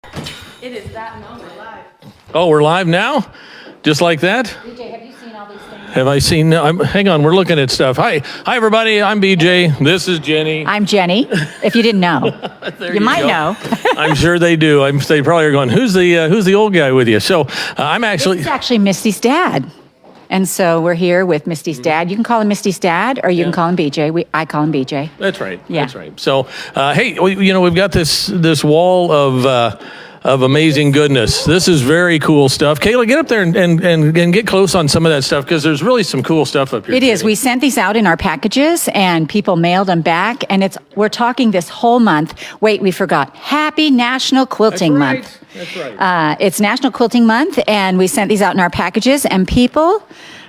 It is that moment. Live. Oh, we're live now? Just like that? BJ, have you seen all these things? Have I seen? Hang on, we're looking at stuff. Hi, everybody. I'm BJ. This is Jenny. I'm Jenny. If you didn't know, you might know. I'm sure they do. They probably are going. Who's the old guy with you? So I'm actually. This is actually Misty's dad, and so we're here with Misty's dad. You can call him Misty's dad, or you can call him BJ. I call him BJ. That's right. Yeah. That's right. So hey, we've got this wall of amazing goodness. This is very cool stuff. Kayla, get up there and get close on some of that stuff because there's really some cool stuff up here. It is. We sent these out in our packages and people mailed them back. And we're talking this whole month. Wait, we forgot. Happy National Quilting Month. That's right. It's National Quilting Month and we sent these out in our packages and people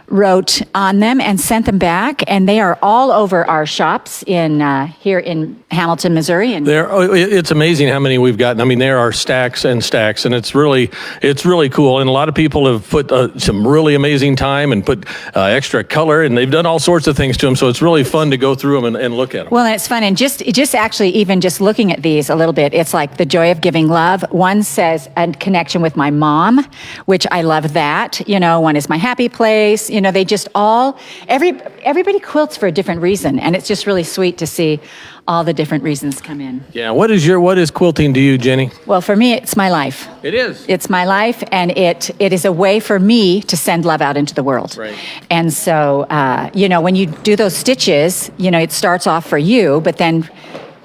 wrote on them and sent them back, and they are all over our shops here in Hamilton, Missouri. And it's amazing how many we've gotten. I mean, there are stacks and stacks, and it's really cool. And a lot of people have put some really amazing time and put extra color, and they've done all sorts of things to them. So it's really fun to go through them and look at them. Well, and it's fun, and just actually even just looking at these a little bit, it's like the joy of giving love. One says a connection with my mom, which I love that. One is my happy place. They just everybody quilts for a different reason, and it's just really sweet to see all the different reasons come in. Yeah, what is quilting to you, Jenny? Well, for me, it's my life. It is. It's my life, and it is a way for me to send love out into the world. Right. And so, when you do those stitches, it starts off for you, but then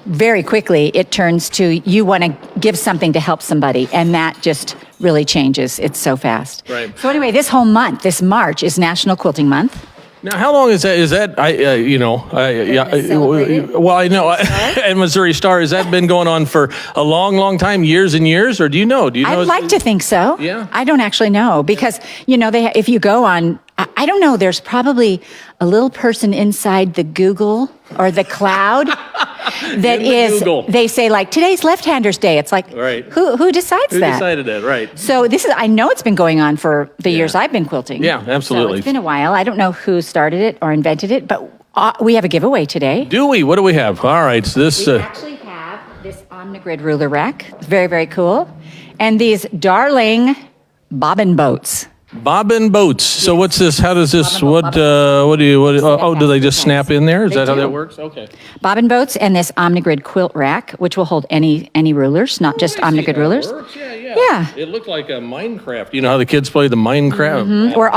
very quickly it turns to you want to give something to help somebody, and that just really changes. It's so fast. Right. So anyway, this whole month, this March, is National Quilting Month. Now, how long is that? Well, I know. And Missouri Star, has that been going on for a long, long time, years and years, or do you know? I'd like to think so. Yeah. I don't actually know because if you go on, I don't know. There's probably a little person inside the Google or the cloud that is. Google. They say like today's left-handers day. It's like right. Who decides Who that? decided that? Right. So I know it's been going on for the years I've been quilting. Yeah, absolutely. So it's been a while. I don't know who started it or invented it, but we have a giveaway today. Do we? What do we have? All right. So this. We actually have this Omnigrid ruler rack. It's very, very cool, and these darling bobbin boats. Bobbin boats. So what's this? How does this? Do they just snap in there? Is that how that works? Okay. Bobbin boats and this Omnigrid quilt rack, which will hold any rulers, not just Omnigrid rulers. Yeah. It looked like a Minecraft. You know how the kids play the Minecraft? Mm-hmm. We're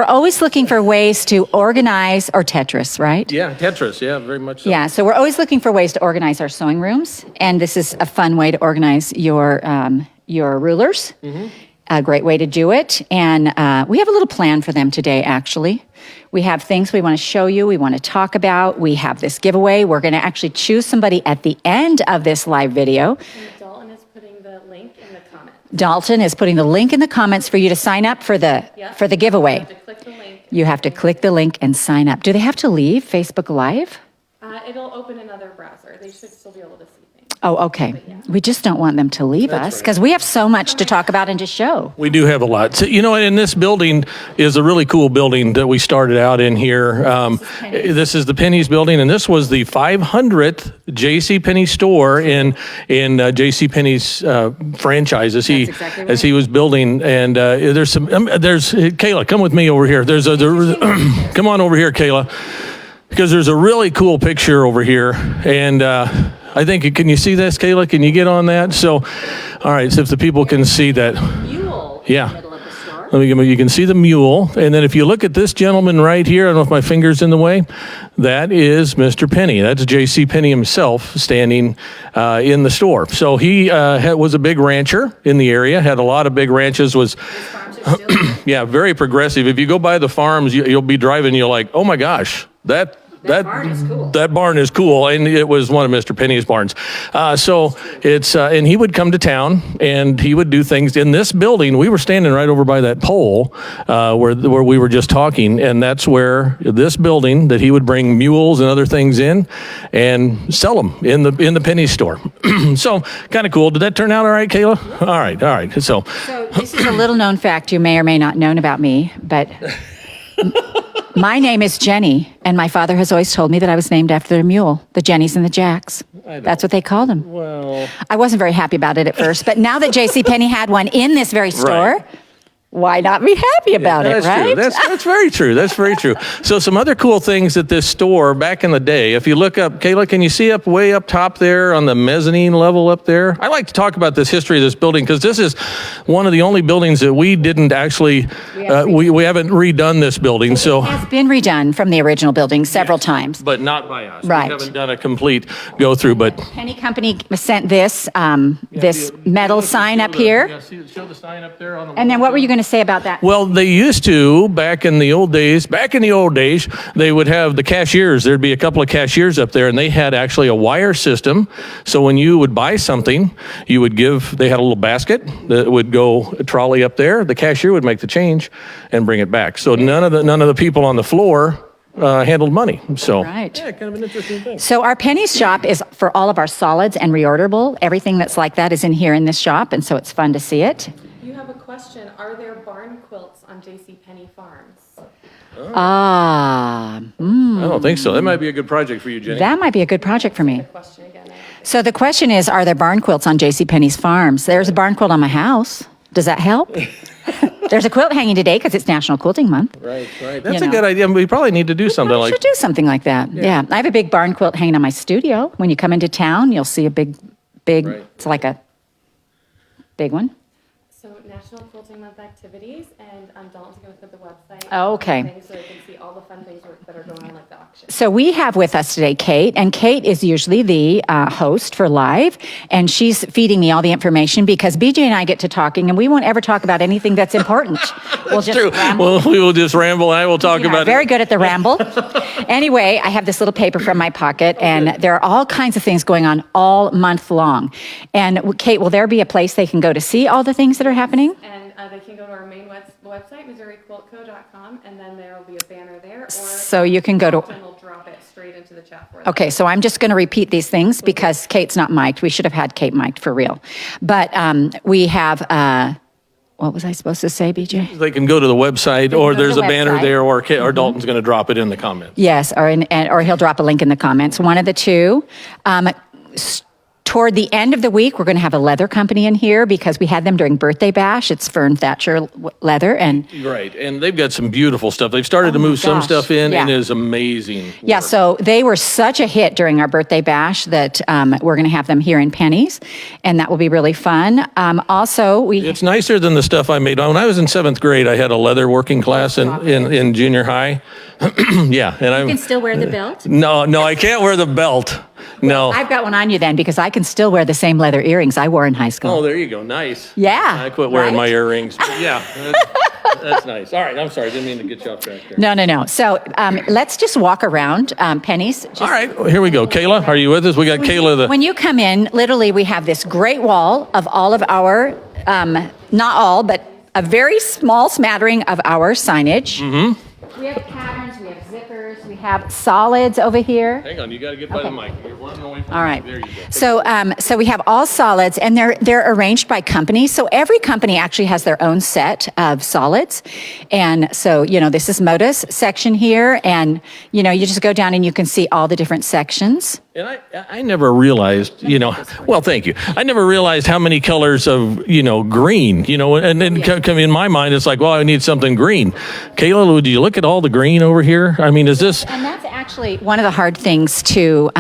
always looking for ways to organize, or Tetris, right? Yeah, Tetris. Yeah, very much so. Yeah, so we're always looking for ways to organize our sewing rooms, and this is a fun way to organize your rulers. Mm-hmm. A great way to do it. And we have a little plan for them today, actually. We have things we want to show you, we want to talk about. We have this giveaway. We're going to actually choose somebody at the end of this live video. And Dalton is putting the link in the comments. Dalton is putting the link in the comments for you to sign up for the giveaway. You have to click the link. You have to click the link and sign up. Do they have to leave Facebook Live? It'll open another browser. They should still be able to see things. Oh, okay. We just don't want them to leave us because we have so much to talk about and to show. We do have a lot. So, and this building is a really cool building that we started out in here. This is the Penny's building, and this was the 500th JCPenney store in JCPenney's franchise as he was building. And there's Kayla, come with me over here. Come on over here, Kayla, because there's a really cool picture over here, and I think, can you see this, Kayla? Can you get on that? So, all right, so if the people can see that. Mule Yeah. in the middle of the store. You can see the mule. And then if you look at this gentleman right here, I don't know if my finger's in the way, that is Mr. Penny. That's J.C. Penny himself standing in the store. So he was a big rancher in the area, had a lot of big ranches, His farms are still yeah, very progressive. If you go by the farms, you'll be driving, you're like, oh my gosh, that barn is cool. That barn is cool, and it was one of Mr. Penny's barns. So it's and he would come to town and he would do things in this building. We were standing right over by that pole where we were just talking, and that's where this building that he would bring mules and other things in and sell them in the Penny store. So kind of cool. Did that turn out all right, Kayla? Yeah. All right. So this is a little known fact you may or may not known about me, but. My name is Jenny, and my father has always told me that I was named after a mule, the Jennies and the Jacks. That's what they called them. Well, I wasn't very happy about it at first, but now that JCPenney had one in this very store, why not be happy about it, right? True. That's very true. That's very true. So some other cool things at this store back in the day, if you look up, Kayla, can you see up way up top there on the mezzanine level up there? I like to talk about this history of this building because this is one of the only buildings that we didn't actually, we haven't redone this building. So It has been redone from the original building several times. but not by us. Right. We haven't done a complete go through, but Penny Company sent this this metal sign up here. Yeah, show the sign up there on the And then what were you going to say about that? Well, they used to, back in the old days, they would have the cashiers. There'd be a couple of cashiers up there, and they had actually a wire system. So when you would buy something, they had a little basket that would go a trolley up there. The cashier would make the change and bring it back. So none of the people on the floor handled money. So Right. yeah, kind of an interesting thing. So our Penny's shop is for all of our solids and reorderable. Everything that's like that is in here in this shop, and so it's fun to see it. You have a question. Are there barn quilts on JCPenney farms? Ah, I don't think so. That might be a good project for you, Jenny. that might be a good project for me. Question again. So the question is, are there barn quilts on JCPenney's farms? There's a barn quilt on my house. Does that help? There's a quilt hanging today because it's National Quilting Month. Right. That's You a good know. idea. We probably need to do something We like should do something like that. Yeah. I have a big barn quilt hanging on my studio. When you come into town, you'll see a big, Right. it's like a big one. So National Quilting Month activities, and Dalton's going to put the website. Oh, okay. So you can see all the fun things that are going on, like the auction. So we have with us today Kate, and Kate is usually the host for live, and she's feeding me all the information because BJ and I get to talking, and we won't ever talk about anything that's important. We'll just True. ramble. Well, we will just ramble. I will talk Yeah, about very it. good at the ramble. Anyway, I have this little paper from my pocket, and there are all kinds of things going on all month long. And Kate, will there be a place they can go to see all the things that are happening? And they can go to our main website, MissouriQuiltCo.com, and then there will be a banner there. Or So you can go to. Dalton will drop it straight into the chat for them. Okay, so I'm just going to repeat these things because Kate's not mic'd. We should have had Kate mic'd for real. But we have, what was I supposed to say, BJ? They can go to the website, can or go to there's the a banner website. there, or Dalton's going to drop it in the comments. Yes, or he'll drop a link in the comments. One of the two. Toward the end of the week, we're going to have a leather company in here because we had them during Birthday Bash. It's Fern Thatcher leather, and Right, and they've got some beautiful stuff. They've started to Oh my move some gosh, stuff in, and yeah. it is amazing. yeah, so they were such a hit during our Birthday Bash that we're going to have them here in Pennies, and that will be really fun. Also, It's nicer than the stuff I made. When I was in 7th grade, I had a leather working class in junior high. Yeah, and you can still wear the belt. No, I can't wear the belt. No. I've got one on you then because I can still wear the same leather earrings I wore in high school. Oh, there you go. Nice. Yeah, I quit wearing right? my earrings. But yeah, that's nice. All right, I'm sorry. Didn't mean to get you off track there. No. So let's just walk around Pennies. Just All right, here we go. Kayla, are you with us? We got Kayla. When you come in, literally, we have this great wall of all of our, not all, but a very small smattering of our signage. Mm-hmm. We have patterns, we have zippers, we have solids over here. Hang on, you got to get by the mic. You're running away from All right. There you go. So we have all solids, and they're arranged by company. So every company actually has their own set of solids, and so this is Moda's section here, and you just go down and you can see all the different sections. And I never realized, well, thank you. I never realized how many colors of, green, and then come in my mind, it's like, well, I need something green. Kayla, would you look at all the green over here? I mean, is this? And that's actually one of the hard things to,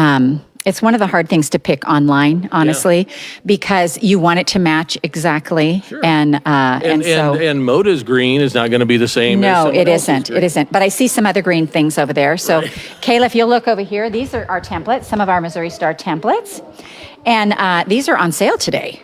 it's one of the hard things to pick online, honestly, because you want it to match exactly. Sure. And so. And Moda's green is not going to be the same as No, someone it else's isn't. green. It isn't. But I see some other green things over there. So, Kayla, if you'll look over here, these are our templates, some of our Missouri Star templates. And these are on sale today,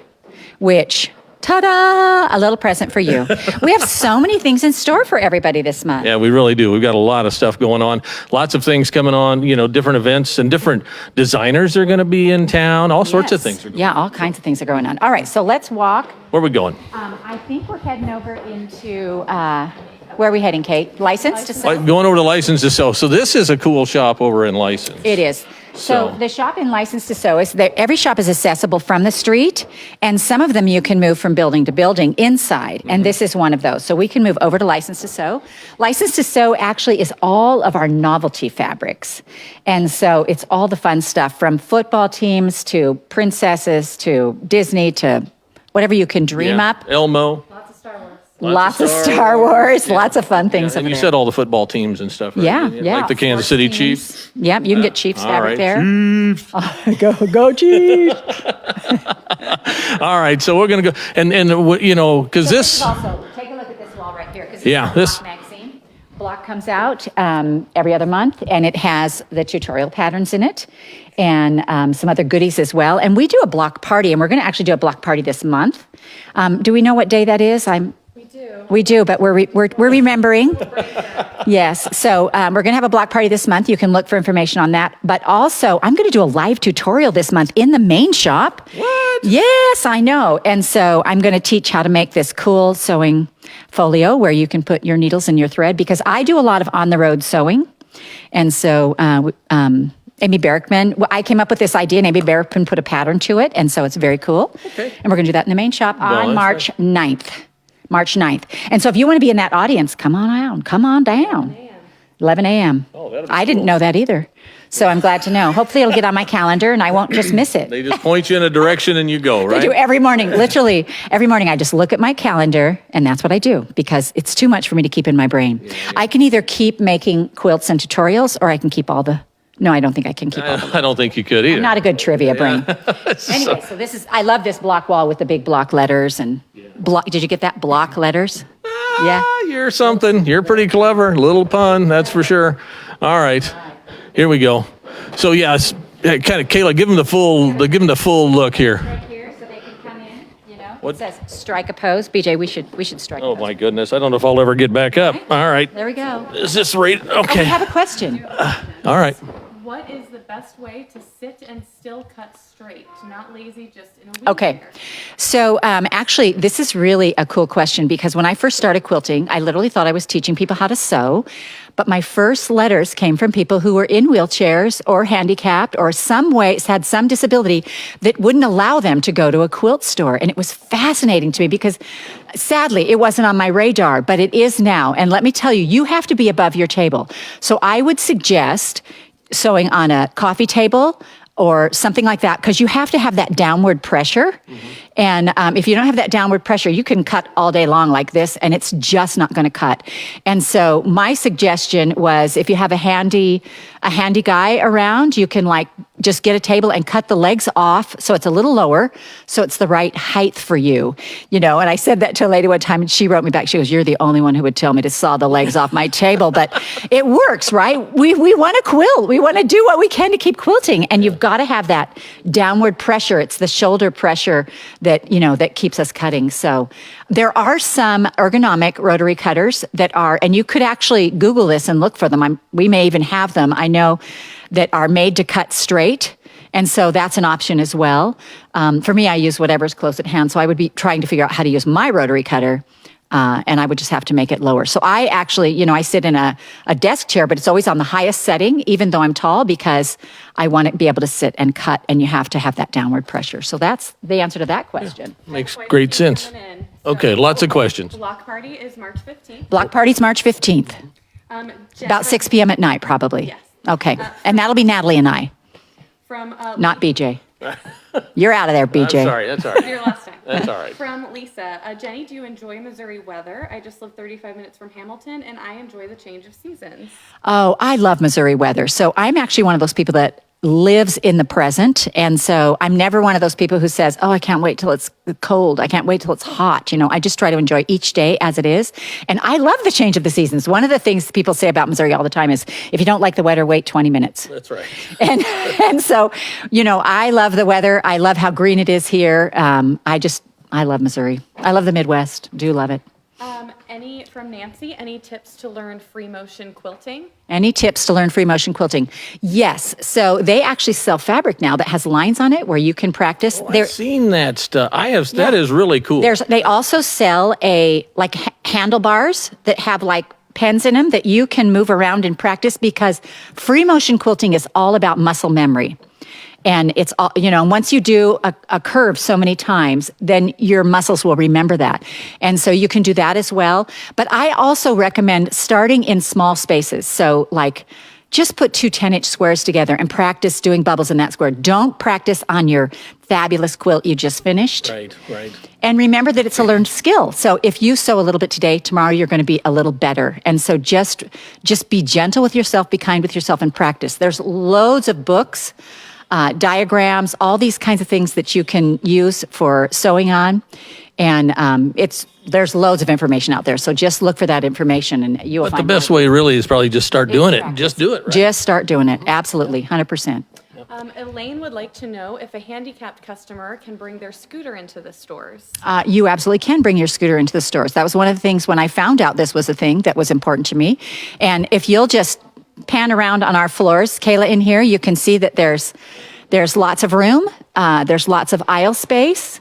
which, ta-da, a little present for you. We have so many things in store for everybody this month. Yeah, we really do. We've got a lot of stuff going on. Lots of things coming on, different events and different designers are going to be in town. All sorts of Yes. things are going on. Yeah, all kinds of things are going on. All right, so let's walk. Where are we going? I think we're heading over into, where are we heading, Kate? License to sell? Going over to License to Sell. So this is a cool shop over in License. It is. So the shop in License to Sew is that every shop is accessible from the street, and some of them you can move from building to building inside, and this is one of those. So we can move over to License to Sew. License to Sew actually is all of our novelty fabrics, and so it's all the fun stuff from football teams to princesses to Disney to whatever you can dream up. Elmo. Lots of Star Wars. Lots of Star Wars, lots of fun things. And over you there. said all the football teams and stuff, right? Yeah, Didn't you? yeah. Like the Kansas City Chiefs. Yep, you can get Chiefs All fabric right. there. Chiefs. Go Chiefs! All right, so we're going to go, and you know, because this, Also, take a look at this wall right here. 'Cause Yeah, this is this- a Block magazine. Block comes out every other month, and it has the tutorial patterns in it, and some other goodies as well. And we do a block party, and we're going to actually do a block party this month. Do we know what day that is? We do, but we're remembering. Yes, so we're going to have a block party this month. You can look for information on that. But also, I'm going to do a live tutorial this month in the main shop. What? Yes, I know. And so I'm going to teach how to make this cool sewing folio where you can put your needles and your thread, because I do a lot of on-the-road sewing. And so Amy Barickman, well, I came up with this idea, and Amy Barickman put a pattern to it, and so it's very cool. Okay. And we're going to do that in the main shop on that's March 9th. March 9th. And so if you want to be in that audience, come on out. Come on down. 11 a.m. Oh, that'll be I didn't cool. know that either. So I'm glad to know. Hopefully it'll get on my calendar and I won't just miss it. They just point you in a direction and you go, I right? do every morning, literally every morning. I just look at my calendar, and that's what I do, because it's too much for me to keep in my brain. I can either keep making quilts and tutorials, or I can keep all the. No, I don't think I can keep all the. I don't think you could either. I'm not a good trivia brain. Anyway, so this is. I love this block wall with the big block letters and block. Did you get that? Block letters. Yeah. You're something. You're pretty clever. Little pun, that's for sure. All right, here we go. So yes, kind of, Kayla, give them the full look here. Right here, so they can come in. You know, What? it says strike a pose. BJ, we should strike. Oh a pose. my goodness, I don't know if I'll ever get back up. All right, There we go. is this right? I Okay. have a question. All right. What is the best way to sit and still cut straight? Not lazy, just in a week. Okay. So actually, this is really a cool question, because when I first started quilting, I literally thought I was teaching people how to sew. But my first letters came from people who were in wheelchairs or handicapped or some ways had some disability that wouldn't allow them to go to a quilt store. And it was fascinating to me, because sadly, it wasn't on my radar, but it is now. And let me tell you, you have to be above your table. So I would suggest sewing on a coffee table or something like that, because you have to have that downward pressure. And if you don't have that downward pressure, you can cut all day long like this, and it's just not going to cut. And so my suggestion was, if you have a handy guy around, you can like just get a table and cut the legs off so it's a little lower, so it's the right height for you, you know. And I said that to a lady one time, and she wrote me back. She goes, "You're the only one who would tell me to saw the legs off my table." But it works, right? We want to quilt. We want to do what we can to keep quilting, and you've got to have that downward pressure. It's the shoulder pressure that, you know, that keeps us cutting. So there are some ergonomic rotary cutters that are, and you could actually Google this and look for them. We may even have them. I know that are made to cut straight. And so that's an option as well. For me, I use whatever's close at hand. So I would be trying to figure out how to use my rotary cutter. And I would just have to make it lower. So I actually, you know, I sit in a desk chair, but it's always on the highest setting, even though I'm tall, because I want to be able to sit and cut, and you have to have that downward pressure. So that's the answer to that question. Makes great sense. Okay, lots of questions. Block party is March 15th. Block party's March 15th, about 6 p.m. at night, probably. Yes. Okay. And that'll be Natalie and I, From not BJ. You're out of there, BJ. I'm sorry, that's all right. your last time. That's all right. From Lisa, Jenny, do you enjoy Missouri weather? I just live 35 minutes from Hamilton, and I enjoy the change of seasons. Oh, I love Missouri weather. So I'm actually one of those people that lives in the present. And so I'm never one of those people who says, "Oh, I can't wait till it's cold. I can't wait till it's hot." You know, I just try to enjoy each day as it is. And I love the change of the seasons. One of the things people say about Missouri all the time is, if you don't like the weather, wait 20 minutes. That's right. And so, you know, I love the weather. I love how green it is here. I love Missouri. I love the Midwest. Do love it. From Nancy, any tips to learn free motion quilting? Any tips to learn free motion quilting? Yes. So they actually sell fabric now that has lines on it where you can practice. I've seen that stuff. That is really cool. They also sell handlebars that have like pens in them that you can move around and practice, because free motion quilting is all about muscle memory. And it's all, once you do a curve so many times, then your muscles will remember that. And so you can do that as well. But I also recommend starting in small spaces. So like, just put 2 10-inch squares together and practice doing bubbles in that square. Don't practice on your fabulous quilt you just finished. Right. And remember that it's a learned skill. So if you sew a little bit today, tomorrow you're going to be a little better. And so just be gentle with yourself, be kind with yourself, and practice. There's loads of books, diagrams, all these kinds of things that you can use for sewing on. And there's loads of information out there. So just look for that information and you will But find the best way really is probably just start doing it. Just do it, right? Just start doing it. Absolutely. 100%. Elaine would like to know if a handicapped customer can bring their scooter into the stores. You absolutely can bring your scooter into the stores. That was one of the things when I found out this was a thing that was important to me. And if you'll just pan around on our floors, Kayla, in here, you can see that there's lots of room. There's lots of aisle space.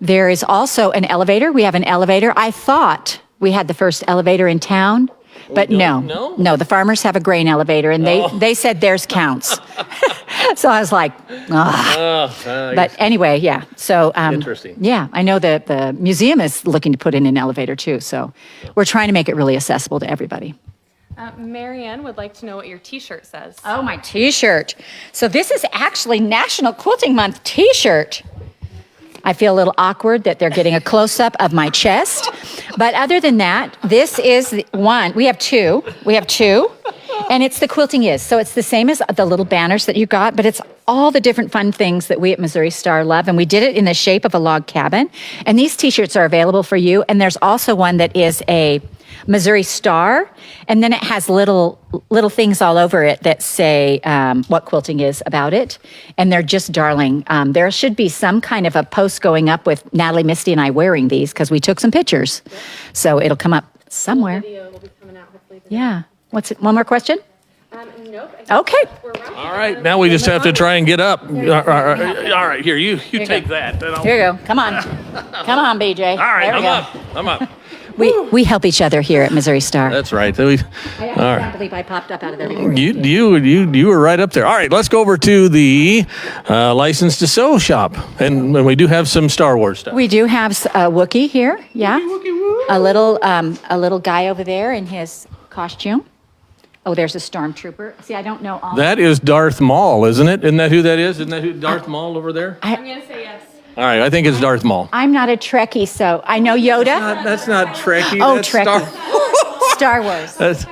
There is also an elevator. We have an elevator. I thought we had the first elevator in town, but no, the farmers have a grain elevator, and they said theirs counts. So I was like, But anyway, yeah. So Interesting. Yeah, I know that the museum is looking to put in an elevator too. So we're trying to make it really accessible to everybody. Marianne would like to know what your T-shirt says. Oh, my T-shirt. So this is actually National Quilting Month T-shirt. I feel a little awkward that they're getting a close-up of my chest. But other than that, this is one. We have two. And it's the Quilting Is. So it's the same as the little banners that you got, but it's all the different fun things that we at Missouri Star love. And we did it in the shape of a log cabin. And these T-shirts are available for you. And there's also one that is a Missouri Star, and then it has little things all over it that say what quilting is about it, and they're just darling. There should be some kind of a post going up with Natalie, Misty, and I wearing these because we took some pictures, so it'll come up somewhere. Video will be coming out hopefully today. Yeah. What's it? One more question? Nope. Okay. All right, now we just have to try and get up. All right, here, you take that. Then I'll- Here you go. Come on, BJ. All right, There we go. I'm up. We help each other here at Missouri Star. That's right. I can't believe I popped up out of there before. You were right up there. All right, let's go over to the License to Sew shop, and we do have some Star Wars stuff. We do have a Wookiee here. Yeah, a little guy over there in his costume. Oh, there's a stormtrooper. See, I don't know all. That is Darth Maul, isn't it? Isn't that who that is? Isn't that who Darth Maul over there? I'm going to say yes. All right, I think it's Darth Maul. I'm not a Trekkie, so I know Yoda. That's not Trekkie. Oh, that's Trekkie. Star Wars. That's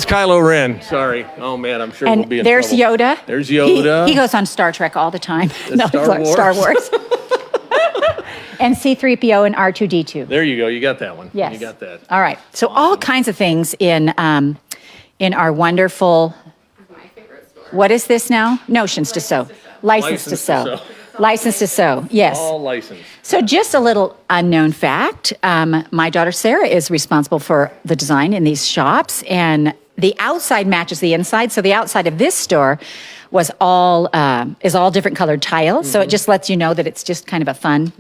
Kylo Ren. Sorry. Oh man, I'm sure we'll be in there's trouble. Yoda. There's Yoda. He goes on Star Trek all the time. Star Wars. And C-3PO and R2-D2. There you go. You got that one. Yes. You got that. All right. So all kinds of things in our wonderful. My favorite store. What is this now? Notions to Sew. License to Sew. License to Sew. Yes. All licensed. So just a little unknown fact. My daughter Sarah is responsible for the design in these shops, and the outside matches the inside. So the outside of this store is all different colored tile. So it just lets you know that it's just kind of a fun,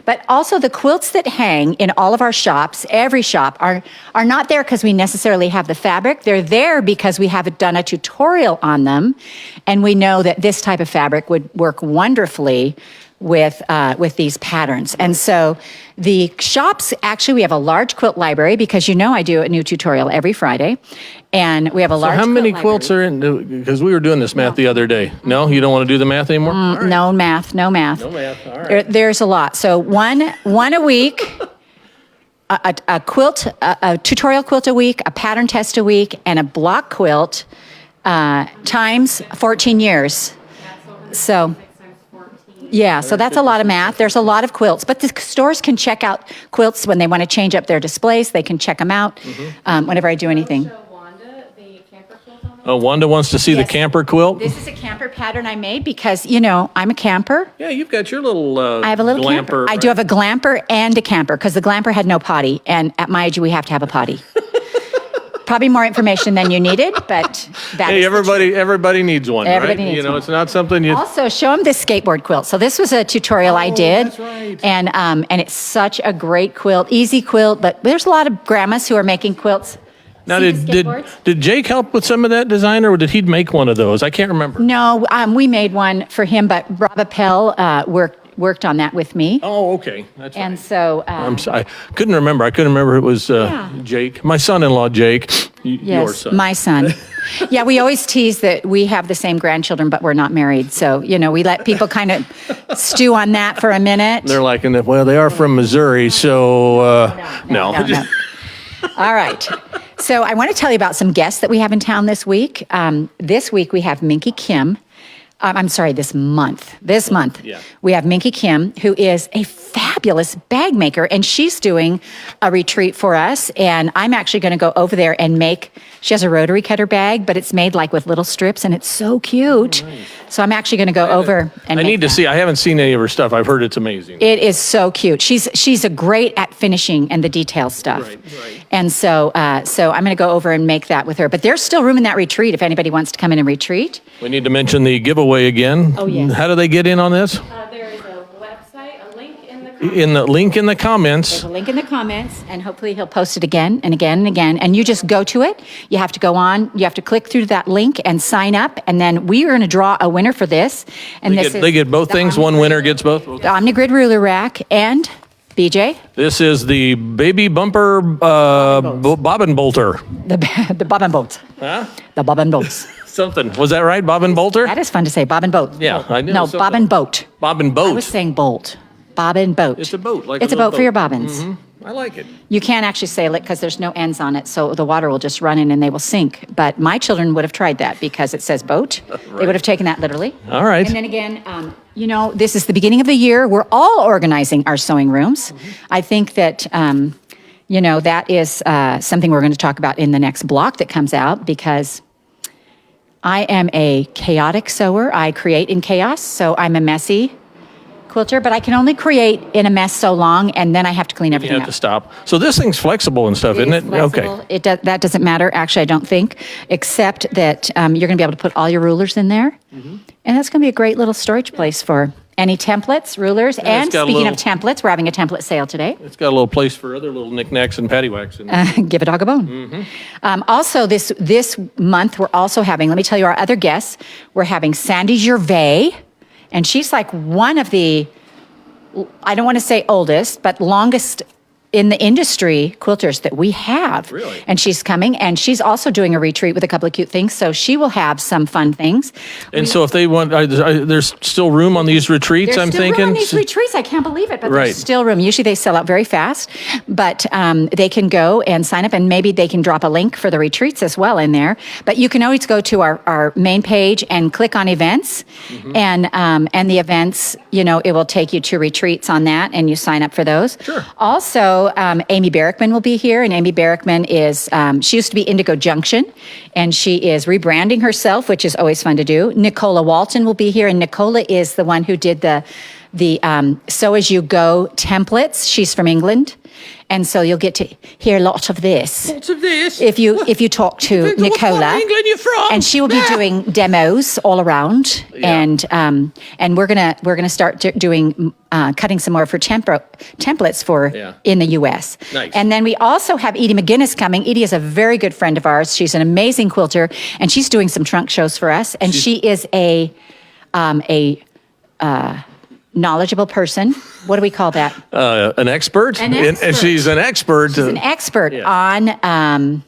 But also the quilts that hang in all of our shops, every shop, are not there because we necessarily have the fabric. They're there because we have done a tutorial on them, and we know that this type of fabric would work wonderfully with these patterns. And so the shops, actually, we have a large quilt library because I do a new tutorial every Friday. And we have a large How many quilt quilts are in? Because we were doing this math the other day. No, you don't want to do the math anymore? All right. No math. No math. All right. There's a lot. So one a week, a quilt, a tutorial quilt a week, a pattern test a week, and a block quilt times 14 years. So. Yeah, so that's a lot of math. There's a lot of quilts, but the stores can check out quilts when they want to change up their displays. They can check them out whenever I do anything. Show Wanda the camper quilt on the Oh, Wanda wants to see the camper quilt? This is a camper pattern I made because, I'm a camper. Yeah, you've got your little I have a little glamper. camper. I do have a glamper and a camper because the glamper had no potty, and at my age, we have to have a potty. Probably more information than you needed, but that is everybody needs one, Everybody right? needs one. It's not something you... Also, show them this skateboard quilt. So this was a tutorial I did. That's right. And it's such a great quilt, easy quilt, but there's a lot of grandmas who are making quilts Now, See the did skateboards? did Jake help with some of that design, or did he make one of those? I can't remember. No, we made one for him, but Rob Appel worked on that with me. Oh, okay. That's And right. so, I'm sorry. I couldn't remember. I couldn't remember it was Jake, my son-in-law, Jake. Your yes, son. my son. Yeah, we always tease that we have the same grandchildren, but we're not married. So, we let people kind of stew on that for a minute. They're like, well, they are from Missouri, so no. No. All right. So I want to tell you about some guests that we have in town this week. This week we have Minky Kim. I'm sorry, this month. Yeah. We have Minky Kim, who is a fabulous bag maker, and she's doing a retreat for us. And I'm actually going to go over there and she has a rotary cutter bag, but it's made like with little strips, and it's so cute. Oh, nice. So I'm actually going to go over and I need to see. I haven't seen any of her stuff. I've heard it's amazing. It is so cute. She's a great at finishing and the detail stuff. Right. And so I'm going to go over and make that with her. But there's still room in that retreat if anybody wants to come in and retreat. We need to mention the giveaway again. Oh, yes. How do they get in on this? There is a website, a link in the Link in the comments. There's a link in the comments, and hopefully he'll post it again and again and again. And you just go to it. You have to go on. You have to click through that link and sign up. And then we are going to draw a winner for this. And They get both things. One winner gets both. The OmniGrid ruler rack and BJ. This is the baby bumper bobbin bolter. The bobbin bolt. Huh? The bobbin bolts. Something. Was that right? Bobbin bolter? That is fun to say. Bobbin boat. Yeah, I knew. No, So- bobbin boat. Bobbin I boat. was saying bolt. Bobbin boat. It's a boat. Like it's a a little boat for your boat. bobbins. I like it. You can't actually sail it because there's no ends on it, so the water will just run in and they will sink. But my children would have tried that because it says boat. They would have taken that literally. All right. And then again, this is the beginning of the year. We're all organizing our sewing rooms. I think that, that is something we're going to talk about in the next block that comes out because I am a chaotic sewer. I create in chaos, so I'm a messy quilter, but I can only create in a mess so long, and then I have to clean You everything have up. to stop. So this thing's flexible and stuff, isn't it? Flexible. Okay. That doesn't matter, actually, I don't think, except that you're going to be able to put all your rulers in there. And that's going to be a great little storage place for any templates, rulers, and got a speaking of little- templates, we're having a template sale today. It's got a little place for other little knickknacks and paddywhacks. And Give a dog a bone. Also, this month, we're also having, let me tell you our other guests, we're having Sandy Gervais, and she's like one of the, I don't want to say oldest, but longest in the industry quilters that we have. Really? And she's coming, and she's also doing a retreat with a couple of cute things, so she will have some fun things. so if they want, there's still room on these retreats, There's I'm still thinking. room on these retreats. I can't believe it, but Right. there's still room. Usually they sell out very fast, but they can go and sign up, and maybe they can drop a link for the retreats as well in there. But you can always go to our main page and click on events, and the events, it will take you to retreats on that, and you sign up for those. Sure. Also, Amy Barickman will be here, and Amy Barickman is, she used to be Indigo Junction, and she is rebranding herself, which is always fun to do. Nicola Walton will be here, and Nicola is the one who did the Sew As You Go templates. She's from England, and so you'll get to hear a lot of this. Lots of this. If you talk to What part Nicola, of England you from? and she will be doing demos all around, and we're gonna start doing cutting some more of her templates for in the U.S. Nice. And then we also have Edie McGinnis coming. Edie is a very good friend of ours. She's an amazing quilter, and she's doing some trunk shows for us. And she is a knowledgeable person. What do we call that? An expert? An expert. And she's an expert. She's an expert on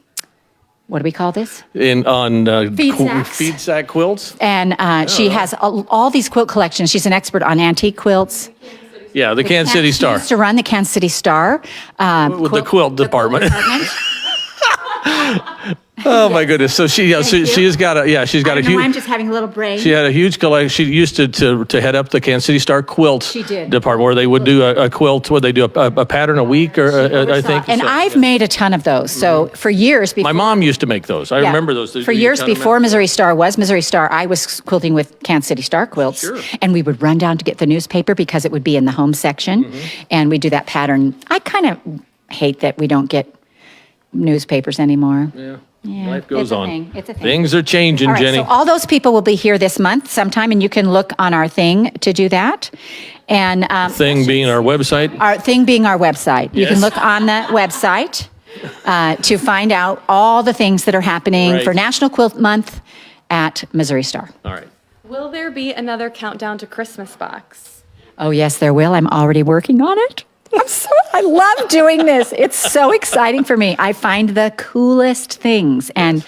what do we call this? Feed sack quilts. And she has all these quilt collections. She's an expert on antique quilts. Yeah, the Kansas City She Star. used to run the Kansas City Star. With the quilt department. Oh my goodness! So she has got a she's got a huge. I'm just having a little brain. She had a huge collection. She used to head up the Kansas City Star quilt She did. department, where they would do a quilt. Would they do a pattern a week, or I think? And So, I've made a ton of those. So for years before. my mom used to make those. I remember those. For years before Missouri Star was Missouri Star, I was quilting with Kansas City Star quilts. Sure. And we would run down to get the newspaper because it would be in the home section. And we do that pattern. I kind of hate that we don't get newspapers anymore. Yeah. Yeah, Life goes it's a on. thing. It's a thing. Things are changing, All right, Jenny. so all those people will be here this month sometime, and you can look on our thing to do that. And Thing being our website. our thing being our website. You Yes. can look on the website. to find out all the things that are happening Right. for National Quilt Month at Missouri Star. All right. Will there be another countdown to Christmas box? Oh, yes, there will. I'm already working on it. I love doing this. It's so exciting for me. I find the coolest things. And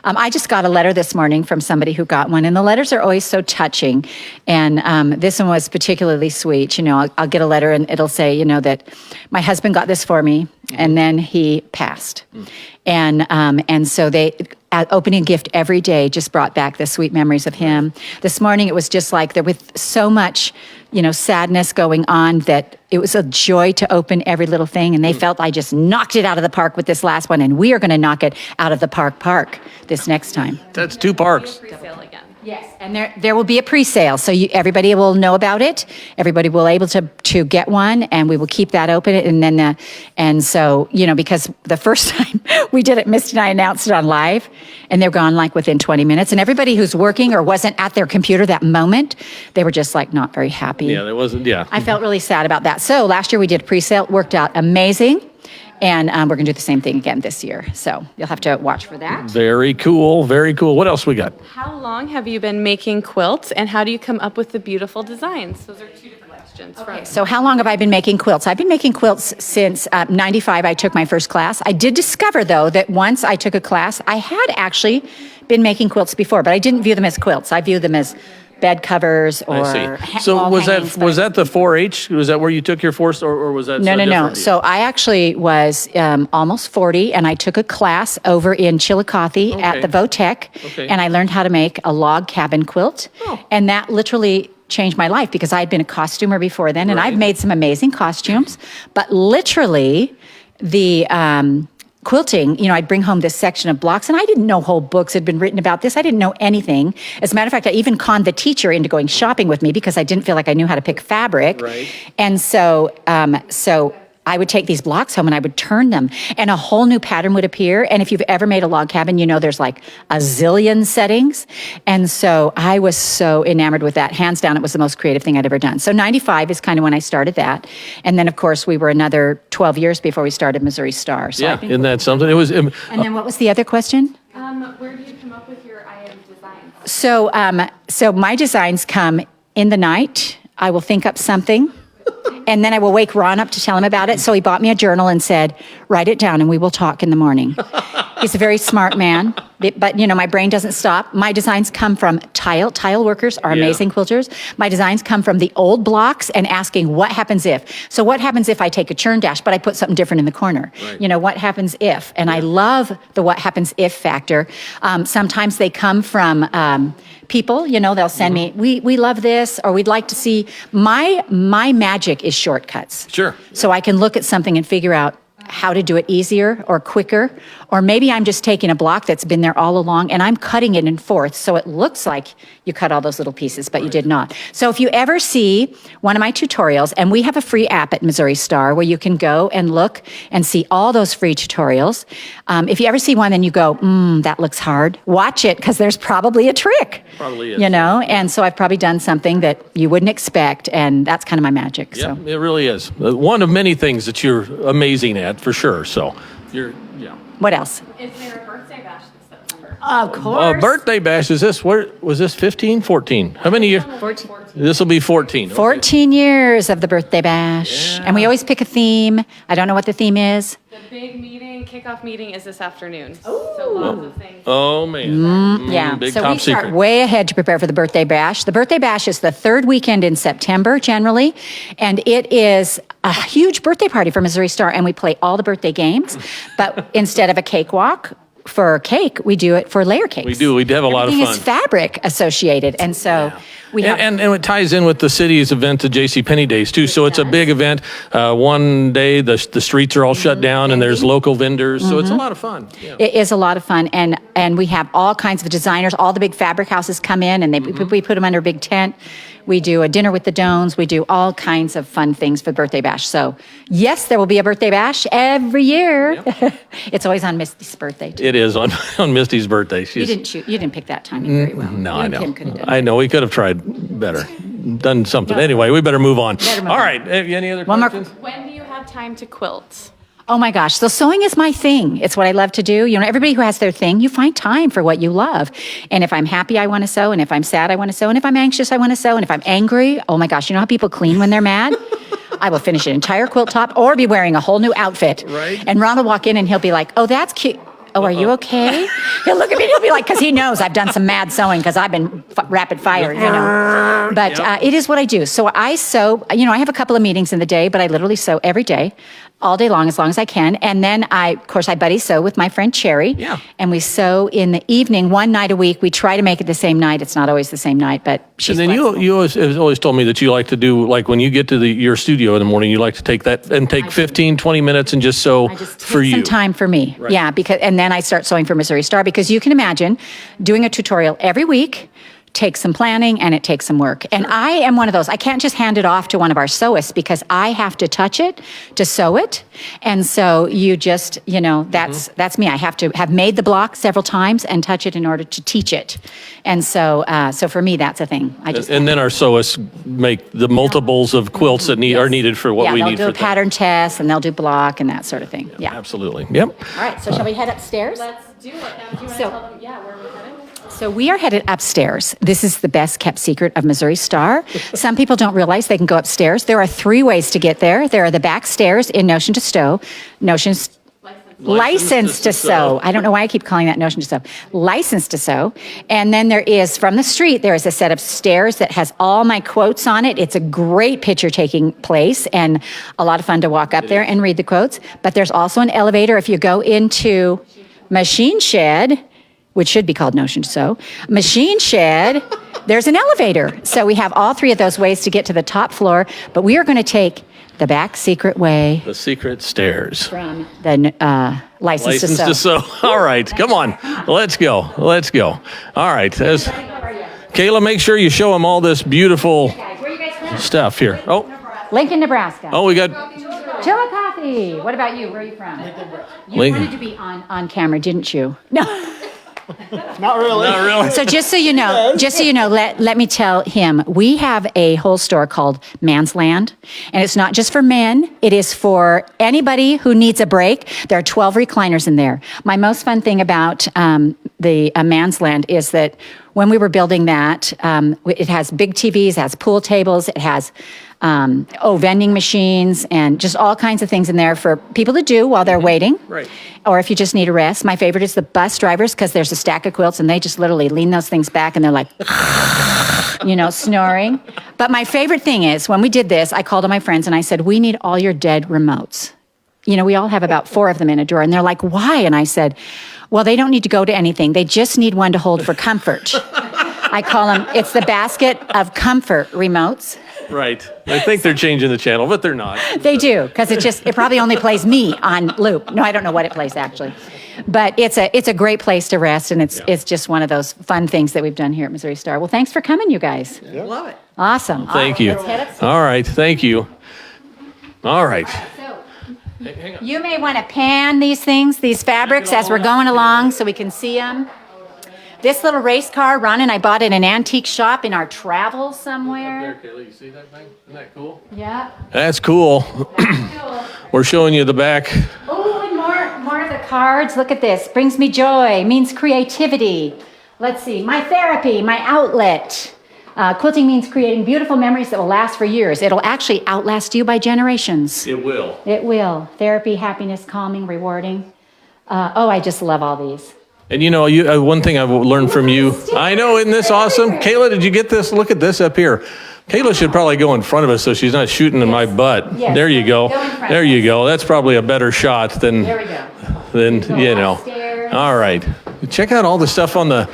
I just got a letter this morning from somebody who got one, and the letters are always so touching. And this one was particularly sweet. You know, I'll get a letter and it'll say, you know, that my husband got this for me, and then he passed. And so they, opening a gift every day, just brought back the sweet memories of him. This morning, it was just like there was so much, you know, sadness going on that it was a joy to open every little thing. And they felt I just knocked it out of the park with this last one. And we are going to knock it out of the park this next time. That's 2 parks. Pre-sale again. Yes, and there will be a pre-sale, so everybody will know about it. Everybody will able to get one, and we will keep that open. And then, and so, you know, because the first time we did it, Misty and I announced it on live, and they're gone like within 20 minutes. And everybody who's working or wasn't at their computer that moment, they were just like not very happy. Yeah, there wasn't, yeah. I felt really sad about that. So last year we did a pre-sale, it worked out amazing. And we're going to do the same thing again this year. So you'll have to watch for that. Very cool, very cool. What else we got? How long have you been making quilts, and how do you come up with the beautiful designs? Those are 2 different questions. Okay, so how long have I been making quilts? I've been making quilts since 95. I took my first class. I did discover, though, that once I took a class, I had actually been making quilts before, but I didn't view them as quilts. I viewed them as bed covers or I see. So wall was hangings, that but was that the 4-H? Was that where you took your force, or was that No. different? So I actually was almost 40, and I took a class over in Chillicothe at the Votech, Okay. and I learned how to make a log cabin quilt. And that literally changed my life because I'd been a costumer before then, and Right. I've made some amazing costumes. But literally, the quilting, you know, I'd bring home this section of blocks, and I didn't know whole books had been written about this. I didn't know anything. As a matter of fact, I even conned the teacher into going shopping with me because I didn't feel like I knew how to pick fabric. Right. And so I would take these blocks home and I would turn them, and a whole new pattern would appear. And if you've ever made a log cabin, you know there's like a zillion settings. And so I was so enamored with that. Hands down, it was the most creative thing I'd ever done. So 95 is kind of when I started that. And then, of course, we were another 12 years before we started Missouri Star. So Yeah, I think isn't that something? It was. and then what was the other question? Where do you come up with your item designs? So my designs come in the night. I will think up something, and then I will wake Ron up to tell him about it. So he bought me a journal and said, write it down and we will talk in the morning. He's a very smart man, but you know, my brain doesn't stop. My designs come from tile. Tile workers are amazing quilters. My designs come from the old blocks and asking what happens if. So what happens if I take a churn dash, but I put something different in the corner? Right. You know, what happens if? And I love the what happens if factor. Sometimes they come from people, you know, they'll send me, we love this, or we'd like to see. My magic is shortcuts. Sure. So I can look at something and figure out how to do it easier or quicker, or maybe I'm just taking a block that's been there all along and I'm cutting it in fourths so it looks like you cut all those little pieces, but you did not. So if you ever see one of my tutorials, and we have a free app at Missouri Star where you can go and look and see all those free tutorials. If you ever see one and you go, that looks hard, watch it because there's probably a trick. Probably is. You know, and so I've probably done something that you wouldn't expect, and that's kind of my magic. Yeah, So. it really is. One of many things that you're amazing at, for sure. So you're, yeah. What else? Is there a birthday bash this September? Of course. Birthday bash, is this, where was this 15, 14? How many years? 14. This will be 14. Okay. 14 years of the birthday bash. And we always pick a theme. I don't know what the theme is. The big meeting, kickoff meeting is this afternoon. So lots of things. Oh, man. Yeah. Big So top we start secret. way ahead to prepare for the birthday bash. The birthday bash is the third weekend in September generally. And it is a huge birthday party for Missouri Star. And we play all the birthday games. But instead of a cakewalk for cake, we do it for layer cakes. We do. We have a lot of Everything fun. is fabric associated. And so we have... And it ties in with the city's event, the JCPenney Days, too. So it's a big event. One day, the streets are all shut down, and there's local vendors. So it's a lot of fun. Yeah. It is a lot of fun, and we have all kinds of designers. All the big fabric houses come in, and we put them under a big tent. We do a dinner with the Doans. We do all kinds of fun things for the birthday bash. So, yes, there will be a birthday bash every year. Yep. It's always on Misty's birthday, too. It is on Misty's birthday. You didn't pick that timing very well. No, You I and know. Kim could have done I know. We could have tried better, done something. Anyway, we better move on. Better move All on. right. Any other One more- questions? When do you have time to quilt? Oh my gosh. So sewing is my thing. It's what I love to do. You know, everybody who has their thing, you find time for what you love. And if I'm happy, I want to sew. And if I'm sad, I want to sew. And if I'm anxious, I want to sew. And if I'm angry, oh my gosh, you know how people clean when they're mad? I will finish an entire quilt top or be wearing a whole new outfit. Right. And Ron will walk in and he'll be like, oh, that's cute. Oh, are you okay? He'll look at me and he'll be like, because he knows I've done some mad sewing because I've been rapid fire, you know. But it is what I do. So I sew, you know, I have a couple of meetings in the day, but I literally sew every day, all day long, as I can. And then of course, I buddy sew with my friend Cherry. Yeah. And we sew in the evening, one night a week. We try to make it the same night. It's not always the same night, but she's And then you always told me that you like to do, like when you get to your studio in the morning, you like to take that and take 15, 20 minutes and just sew for you. Some time for me. Right. Yeah, and then I start sewing for Missouri Star, because you can imagine doing a tutorial every week takes some planning and it takes some work. And I am one of those. I can't just hand it off to one of our sewists because I have to touch it to sew it. And so you just, you know, that's me. I have to have made the block several times and touch it in order to teach it. And so for me, that's a thing. And then our sewists make the multiples of quilts that are needed for what we need. They'll do a pattern test and they'll do block and that sort of thing. Yeah. Absolutely. Yep. All right. So shall we head upstairs? Let's do it. Now, do you want to tell them, where we're headed? So we are headed upstairs. This is the best kept secret of Missouri Star. Some people don't realize they can go upstairs. There are 3 ways to get there. There are the back stairs in Notion to Sew. License to sew. I don't know why I keep calling that Notion to Sew. License to sew. And then there is, from the street, there is a set of stairs that has all my quotes on it. It's a great picture taking place and a lot of fun to walk up there and read the quotes. But there's also an elevator. If you go into Machine Shed, which should be called Notion to Sew, Machine Shed, there's an elevator. So we have all 3 of those ways to get to the top floor, but we are going to take the back secret way. The secret stairs. From the license to sew. All right, come on. Let's go. All right. Kayla, make sure you show them all this beautiful stuff here. Oh, Lincoln, Nebraska. we got Chillicothe. What about you? Where are you from? You Lincoln. wanted to be on camera, didn't you? No. Not really. So just so you know, let me tell him, we have a whole store called Man's Land, and it's not just for men. It is for anybody who needs a break. There are 12 recliners in there. My most fun thing about the Man's Land is that when we were building that, it has big TVs, it has pool tables, it has vending machines, and just all kinds of things in there for people to do while they're waiting. Right. Or if you just need a rest. My favorite is the bus drivers, because there's a stack of quilts and they just literally lean those things back and they're like, snoring. But my favorite thing is when we did this, I called all my friends and I said, we need all your dead remotes. We all have about 4 of them in a drawer. And they're like, why? And I said, well, they don't need to go to anything. They just need one to hold for comfort. I call them, it's the basket of comfort remotes. right. I think they're changing the channel, but they're not. They do, because it probably only plays me on loop. No, I don't know what it plays actually. But it's a great place to rest, and it's just one of those fun things that we've done here at Missouri Star. Well, thanks for coming, you guys. Love it. Awesome. Thank you. Let's head upstairs. All right. Thank you. All right. So, you may want to pan these fabrics as we're going along so we can see them. This little race car, Ron and I bought at an antique shop in our travels somewhere. Kayla, you see that thing? Isn't that cool? Yeah. That's cool. We're showing you the back. Oh, and more of the cards. Look at this. Brings me joy. Means creativity. Let's see. My therapy. My outlet. Quilting means creating beautiful memories that will last for years. It'll actually outlast you by generations. It will. It will. Therapy, happiness, calming, rewarding. I just love all these. And one thing I've learned from you, I know, isn't this awesome? Kayla, did you get this? Look at this up here. Kayla should probably go in front of us so she's not shooting in my butt. Yes. There you go. Go in front There of you us. go. That's probably a better shot than, There we go. Upstairs. All right. Check out all the stuff on the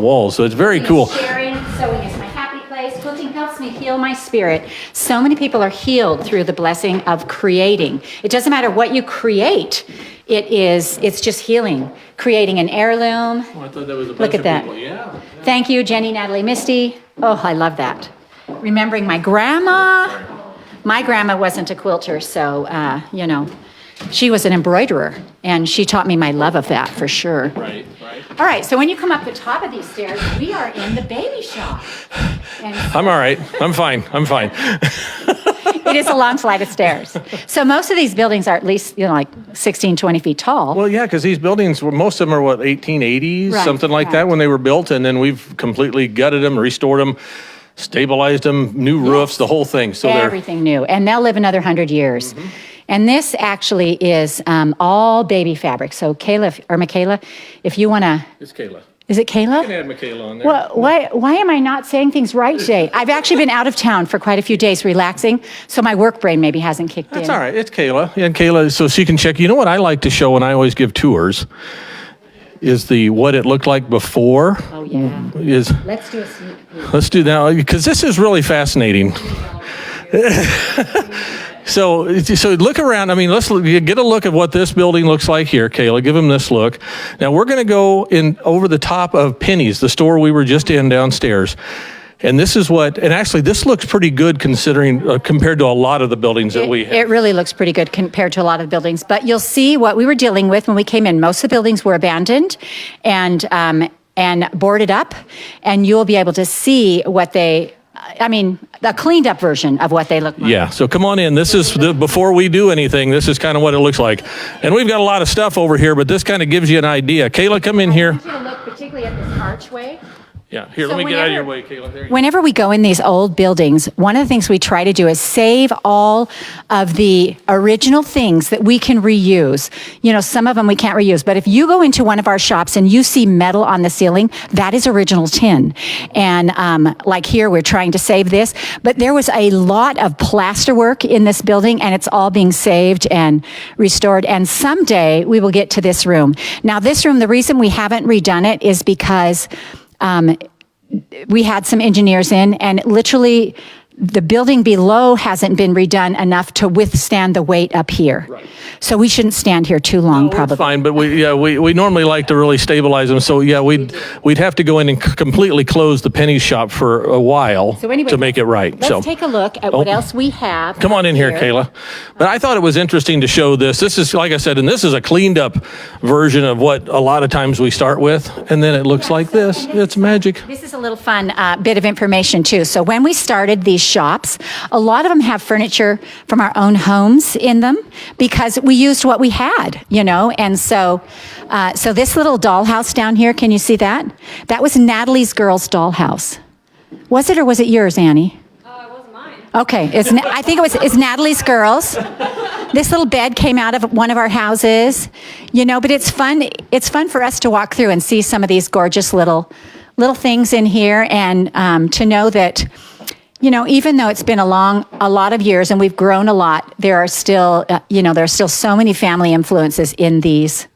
walls. So it's very cool. Sharing, sewing is my happy place. Quilting helps me heal my spirit. So many people are healed through the blessing of creating. It doesn't matter what you create. It's just healing. Creating an heirloom. Oh, I thought that was a bunch Look at of that. people. Yeah. Thank you, Jenny, Natalie, Misty. Oh, I love that. Remembering my grandma. My grandma wasn't a quilter, so, she was an embroiderer, and she taught me my love of that for sure. Right. All right, so when you come up the top of these stairs, we are in the baby shop. And I'm all right. I'm fine. It is a long flight of stairs. So most of these buildings are at least, like 16, 20 feet tall. Well, yeah, because these buildings, most of them are 1880s, Right, something like that when they were built, and then we've completely gutted them, restored them, stabilized them, new roofs, the whole thing. So Everything new. And they'll live another 100 years. And this actually is all baby fabric. So Michaela, if you want to... It's Kayla. Is it Kayla? You can add Michaela on there. Well, why am I not saying things right today? I've actually been out of town for quite a few days relaxing, so my work brain maybe hasn't kicked in. That's all right. It's Kayla. And Kayla, so she can check. You know what I like to show when I always give tours is what it looked like before. Oh, yeah. Let's do a sneak peek. Let's do that, because this is really fascinating. So look around. I mean, let's get a look at what this building looks like here, Kayla. Give them this look. Now, we're going to go in over the top of Penny's, the store we were just in downstairs. And this is and actually, this looks pretty good considering, compared to a lot of the buildings that we have. It really looks pretty good compared to a lot of buildings. But you'll see what we were dealing with when we came in. Most of the buildings were abandoned and boarded up. And you'll be able to see a cleaned up version of what they look like. Yeah, so come on in. This is, before we do anything, this is kind of what it looks like. And we've got a lot of stuff over here, but this kind of gives you an idea. Kayla, come in here. I want you to look particularly at this archway. Yeah, here, So let me get out of your way, Kayla. There you go. Whenever we go in these old buildings, one of the things we try to do is save all of the original things that we can reuse. Some of them we can't reuse, but if you go into one of our shops and you see metal on the ceiling, that is original tin. And like here, we're trying to save this, but there was a lot of plaster work in this building, and it's all being saved and restored. And someday we will get to this room. Now, this room, the reason we haven't redone it is because we had some engineers in, and literally the building below hasn't been redone enough to withstand the weight up here. Right. So we shouldn't stand here too long, probably. It's fine, but we normally like to really stabilize them. So we'd have to go in and completely close the Penny shop for a while to make it right. Let's take a look at what else we have. Come on in here, Kayla. But I thought it was interesting to show this. This is, like I said, and this is a cleaned up version of what a lot of times we start with, and then it looks like this. It's magic. This is a little fun bit of information too. So when we started these shops, a lot of them have furniture from our own homes in them because we used what we had, and so this little dollhouse down here, can you see that? That was Natalie's girls' dollhouse. Was it, or was it yours, Annie? It wasn't mine. Okay, I think it's Natalie's girls. This little bed came out of one of our houses, but it's fun. It's fun for us to walk through and see some of these gorgeous little things in here, and to know that, even though it's been a lot of years and we've grown a lot, there are still, so many family influences in these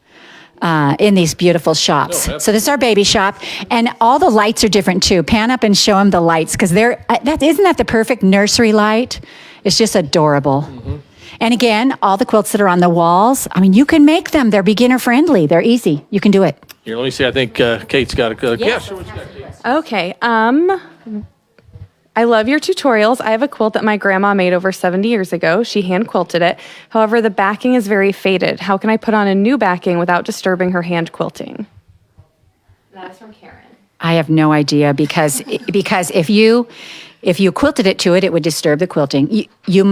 beautiful shops. So this is our baby shop, and all the lights are different too. Pan up and show them the lights, because isn't that the perfect nursery light? It's just adorable. Mm-hmm. And again, all the quilts that are on the walls, you can make them. They're beginner friendly. They're easy. You can do it. Here, let me see. I think Kate's got a Yes. Okay. I love your tutorials. I have a quilt that my grandma made over 70 years ago. She hand quilted it. However, the backing is very faded. How can I put on a new backing without disturbing her hand quilting? That is from Karen. I have no idea, because if you quilted it to it, it would disturb the quilting. You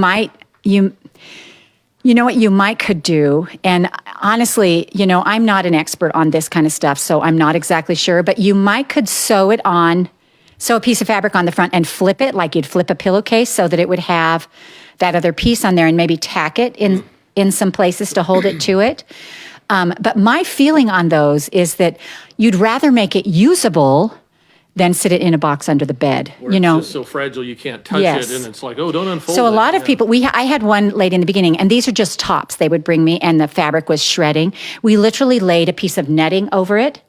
know what you might could do, and honestly, I'm not an expert on this kind of stuff, so I'm not exactly sure, but you might could sew a piece of fabric on the front and flip it like you'd flip a pillowcase, so that it would have that other piece on there, and maybe tack it in some places to hold it to it. But my feeling on those is that you'd rather make it usable than sit it in a box under the bed. Where it's just so fragile you can't touch it, and it's like, don't unfold it. So a lot of people, I had one lady in the beginning, and these are just tops they would bring me, and the fabric was shredding. We literally laid a piece of netting over it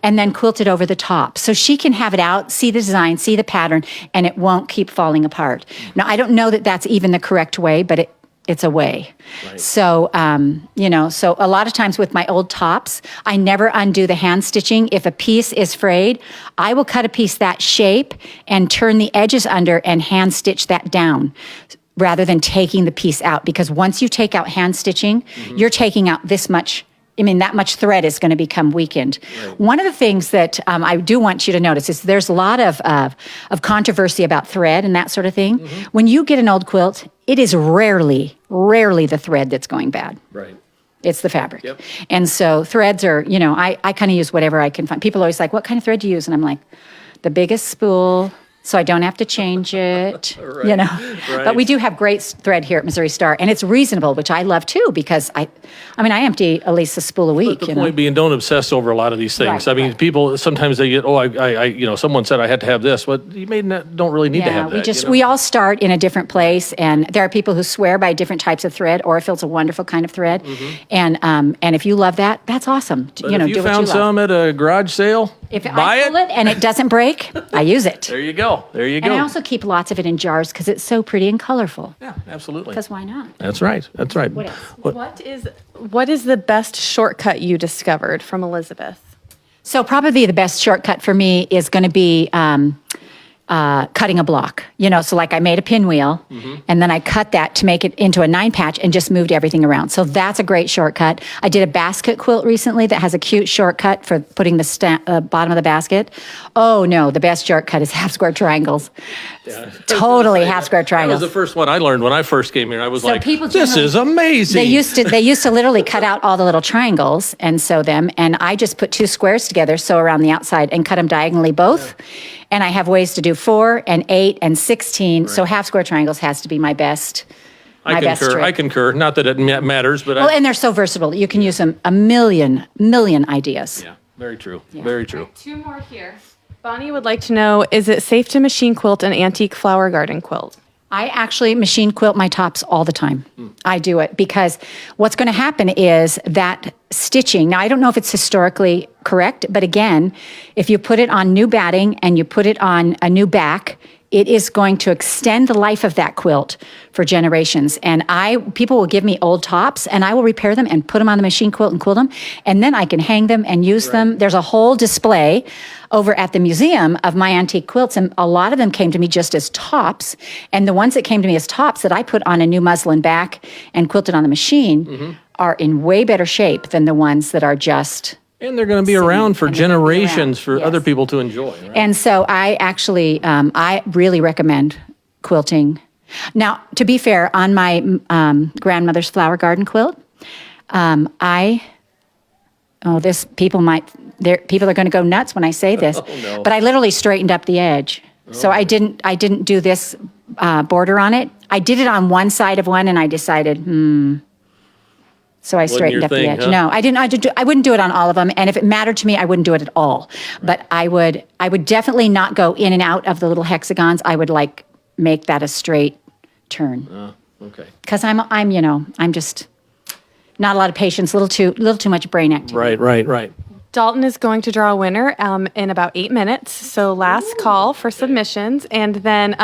and then quilted over the top. So she can have it out, see the design, see the pattern, and it won't keep falling apart. Now, I don't know that that's even the correct way, but it's a way. Right. So, so a lot of times with my old tops, I never undo the hand stitching. If a piece is frayed, I will cut a piece that shape and turn the edges under and hand stitch that down, rather than taking the piece out. Because once you take out hand stitching, you're taking out this much I mean, that much thread is going to become weakened. Right. One of the things that I do want you to notice is there's a lot of controversy about thread and that sort of thing. Mm-hmm. When you get an old quilt, it is rarely the thread that's going bad. Right. It's the fabric. Yep. And so threads are, I kind of use whatever I can find. People are always like, what kind of thread do you use? And I'm like, the biggest spool, so I don't have to change it, Right. Right. But we do have great thread here at Missouri Star, and it's reasonable, which I love too, because I empty at least a spool a week. But the point being, don't obsess over a lot of these things. Right, people sometimes they get, someone said I had to have this, but you don't really need to have that. We all start in a different place, and there are people who swear by different types of thread. Orifil's a wonderful kind of thread, and if you love that, that's awesome. But if you found some at a garage sale, if buy I pull it and it doesn't break, I use it. There you go. And I also keep lots of it in jars because it's so pretty and colorful. Yeah, absolutely. Because why not? That's right. What else? What is the best shortcut you discovered from Elizabeth? So probably the best shortcut for me is going to be cutting a block. So like I made a pinwheel, and then I cut that to make it into a 9-patch and just moved everything around. So that's a great shortcut. I did a basket quilt recently that has a cute shortcut for putting the bottom of the basket. Oh no, the best shortcut is half square triangles. Yeah. Totally half square triangles. That was the first one I learned when I first came here. I was like, people this is amazing. They used to literally cut out all the little triangles and sew them, and I just put 2 squares together, sew around the outside, and cut them diagonally both. Yeah. And I have ways to do 4 and 8 and 16. Right. So half square triangles has to be my best. I concur. Not that it matters, but and they're so versatile. You can use them a million ideas. Yeah, very true. Yeah. Very true. Right, 2 more here. Bonnie would like to know, is it safe to machine quilt an antique flower garden quilt? I actually machine quilt my tops all the time. I do it because what's going to happen is that stitching, now I don't know if it's historically correct, but again, if you put it on new batting and you put it on a new back, it is going to extend the life of that quilt for generations. And people will give me old tops, and I will repair them and put them on the machine quilt and quilt them, and then I can hang them and use them. There's a whole display over at the museum of my antique quilts, and a lot of them came to me just as tops. And the ones that came to me as tops that I put on a new muslin back and quilted on the machine are in way better shape than the ones that are just... And they're going to be around for generations for other people to enjoy. Right? And so I actually, I really recommend quilting. Now, to be fair, on my grandmother's flower garden quilt, people are going to go nuts when I say this, no. But I literally straightened up the edge. So I didn't do this border on it. I did it on one side of one, and I decided, So I straightened up the edge. Huh? No, I didn't. I wouldn't do it on all of them. And if it mattered to me, I wouldn't do it at all. Right. But I would definitely not go in and out of the little hexagons. I would make that a straight turn. Okay. Because I'm just not a lot of patience. A little too much brain activity. Right. Dalton is going to draw a winner in about 8 minutes. So last call for submissions, and then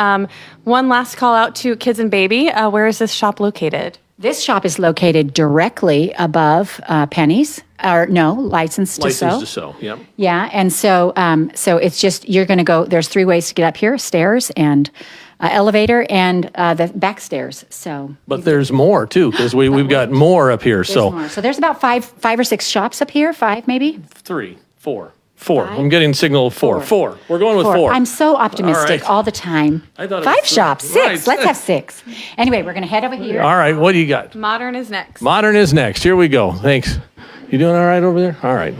one last call out to Kids and Baby. Where is this shop located? This shop is located directly above Penny's, licensed to sew. Licensed to sew, yep. Yeah, and so it's just, you're going to go, there's 3 ways to get up here, stairs and elevator and the back stairs. So, but there's more too, because we've got more up here. So there's about five or six shops up here, 5 maybe? 3, 4. 4. I'm getting signal 4. 4. We're going with 4. I'm so optimistic all the time. I thought 5 shops, 6. Right. Let's have 6. Anyway, we're going to head over here. All right, what do you got? Modern is next. Modern is next. Here we go. Thanks. You doing all right over there? All right.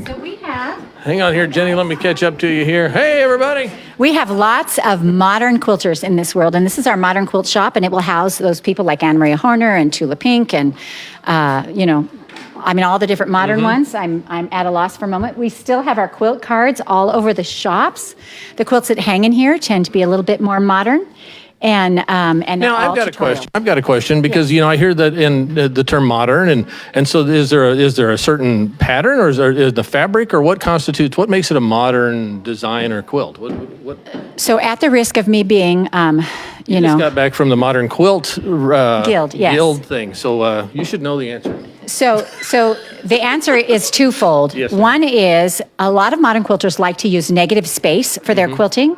So we have... Hang on here, Jenny. Let me catch up to you here. Hey, everybody. We have lots of modern quilters in this world, and this is our modern quilt shop, and it will house those people like Anne Maria Horner and Tula Pink and, all the different modern ones. I'm at a loss for a moment. We still have our quilt cards all over the shops. The quilts that hang in here tend to be a little bit more modern. And now I've got a question because I hear that in the term modern and so is there a certain pattern or is the fabric or what makes it a modern design or quilt? What? So at the risk of me being you just got back from the Modern Quilt Guild thing, so you should know the answer. So the answer is twofold. Yes, one is a lot of modern quilters like to use negative space for their quilting.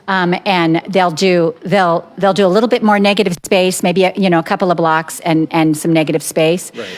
and they'll do a little bit more negative space, maybe a couple of blocks and some negative space. Right.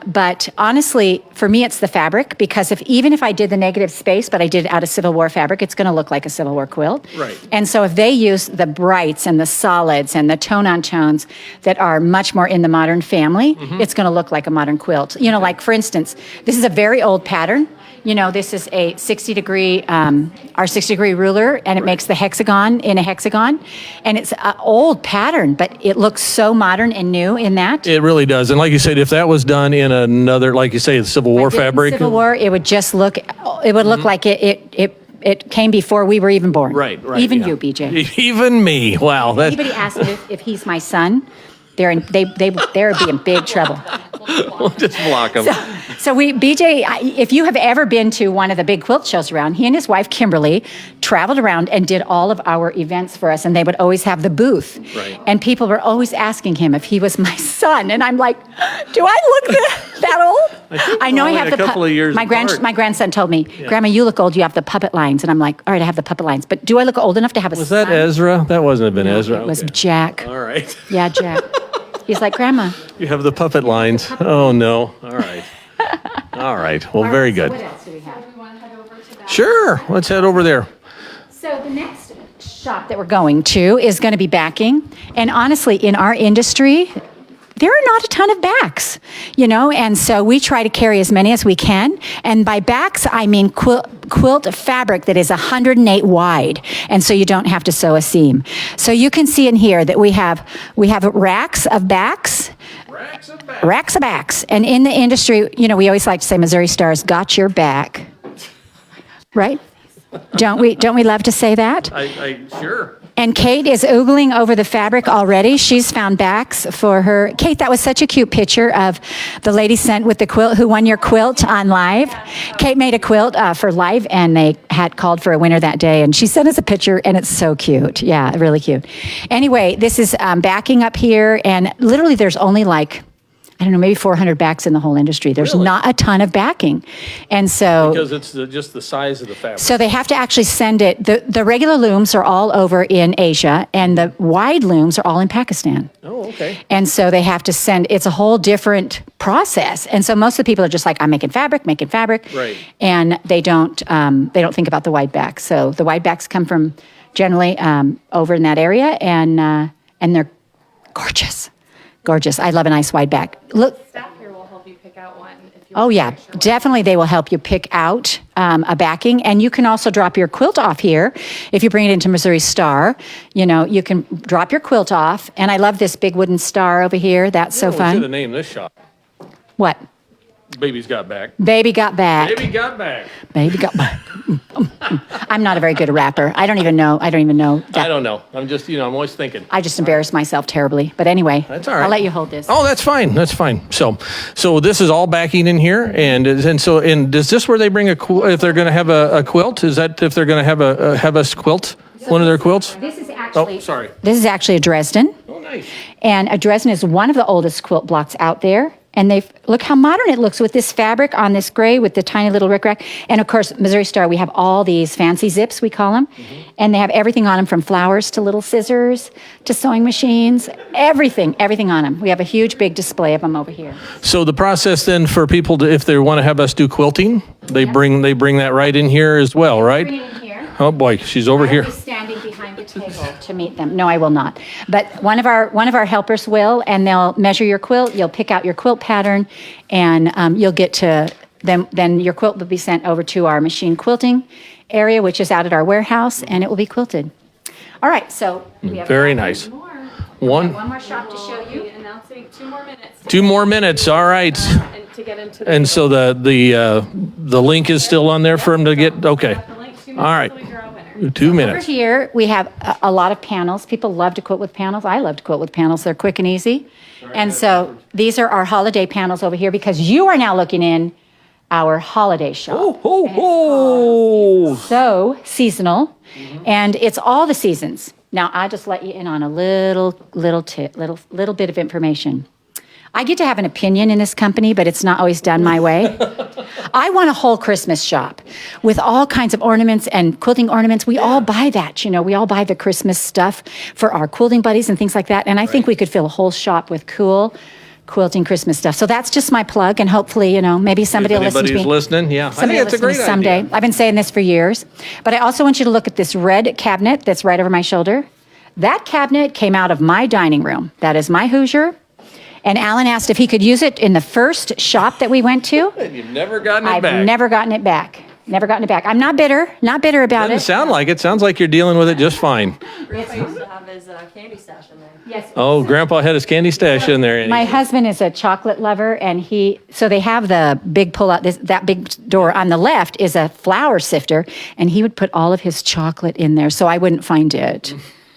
But honestly, for me, it's the fabric, because even if I did the negative space, but I did it out of Civil War fabric, it's going to look like a Civil War quilt. Right. And so if they use the brights and the solids and the tone-on tones that are much more in the modern family, it's going to look like a modern quilt. Like for instance, this is a very old pattern. This is a 60-degree, our 60-degree ruler, and it makes the hexagon in a hexagon. And it's an old pattern, but it looks so modern and new in that. It really does. And like you said, if that was done in another, like you say, the Civil War fabric. Civil War, it would just look, like it came before we were even born. Right. Even yeah. you, BJ. Even me. Wow. Anybody asks me if he's my would be in big trouble. We'll just block them. So BJ, if you have ever been to one of the big quilt shows around, he and his wife, Kimberly, traveled around and did all of our events for us, and they would always have the booth. Right. And people were always asking him if he was my son, and I'm like, do I look that old? I know I have a couple of years my grandson told me, Grandma, you look old, you have the puppet lines. And I'm like, all right, I have the puppet lines, but do I look old enough to have a son? Was that Ezra? That wasn't have been Ezra. It was Jack. All right. Yeah, Jack. He's like, Grandma. You have the puppet lines. Oh, no. All right. All right. Well, very good. What else do we have? We want to head over to that. Sure. Let's head over there. So the next shop that we're going to is going to be backing. And honestly, in our industry, there are not a ton of backs, and so we try to carry as many as we can. And by backs, I mean quilt fabric that is 108 wide, and so you don't have to sew a seam. So you can see in here that we have racks of backs. Racks of backs. And in the industry, we always like to say Missouri Star's got your back. Right? Don't we love to say that? I sure. And Kate is oogling over the fabric already. She's found backs for her. Kate, that was such a cute picture of the lady sent with the quilt who won your quilt on live. Kate made a quilt for live, and they had called for a winner that day. And she sent us a picture, and it's so cute. Yeah, really cute. Anyway, this is backing up here, and literally there's only maybe 400 backs in the whole industry. There's Really? not a ton of backing. And so... Because it's just the size of the fabric. So they have to actually send it. The regular looms are all over in Asia, and the wide looms are all in Pakistan. Oh, okay. And so they have to send, it's a whole different process. And so most of the people are just like, I'm making fabric. Right. And they don't think about the wide backs. So the wide backs come from generally over in that area, and they're gorgeous. Gorgeous. I love a nice wide back. Look. Staff here will help you pick out one. If you Oh, yeah. Definitely they will help you pick out a backing. And you can also drop your quilt off here. If you bring it into Missouri Star, you can drop your quilt off. And I love this big wooden star over here. That's so We should fun. have named this shop. What? Baby's got back. Baby got back. Baby got back. Baby got back. I'm not a very good rapper. I don't even know. I don't know. I'm just, I'm always thinking. I just embarrassed myself terribly. But anyway, That's all right. I'll let you hold this. Oh, that's fine. That's fine. So this is all backing in here, and is this where they bring if they're going to have a quilt? Is that if they're going to have us quilt one of their quilts? This is actually. Oh, sorry. This is actually a Dresden. Oh, nice. And a Dresden is one of the oldest quilt blocks out there. And look how modern it looks with this fabric on this gray with the tiny little rickrack. And of course, Missouri Star, we have all these fancy zips, we call them. Mm-hmm. And they have everything on them, from flowers to little scissors to sewing machines, everything on them. We have a huge big display of them over here. So the process then for people if they want to have us do quilting, they bring that right in here as well, right? Bring it in here. Oh boy, she's over here. I'll be standing behind the table to meet them. No, I will not. But one of our helpers will, and they'll measure your quilt. You'll pick out your quilt pattern, and you'll get to then your quilt will be sent over to our machine quilting area, which is out at our warehouse, and it will be quilted. All right, so we have Very nice. one more shop to show you. Announcing 2 more minutes. 2 more minutes. All right. And to get into And so the link is still on there for them to get. Okay. the link, 2 minutes All right. till we draw a winner. 2 Over minutes. here, we have a lot of panels. People love to quilt with panels. I love to quilt with panels. They're quick and easy. And so these are our holiday panels over here, because you are now looking in our holiday shop. Oh. So seasonal, and it's all the seasons. Now, I'll just let you in on a little bit of information. I get to have an opinion in this company, but it's not always done my way. I want a whole Christmas shop with all kinds of ornaments and quilting ornaments. We all buy that, we all buy the Christmas stuff for our quilting buddies and things like that. And I think we could fill a whole shop with cool quilting Christmas stuff. So that's just my plug, and hopefully, maybe somebody will listen to me. Anybody's listening, yeah. Somebody will I think listen it's a to great me someday. idea. I've been saying this for years. But I also want you to look at this red cabinet that's right over my shoulder. That cabinet came out of my dining room. That is my Hoosier. And Alan asked if he could use it in the first shop that we went to. And you've never gotten it back. I've never gotten it back. Never gotten it back. I'm not bitter about Doesn't it. sound like it. Sounds like you're dealing with it just fine. Grandpa used to have his candy stash in there. Yes. Oh, Grandpa had his candy stash in there. My husband is a chocolate lover, and so they have the big pull-out, that big door on the left is a flour sifter, and he would put all of his chocolate in there so I wouldn't find it.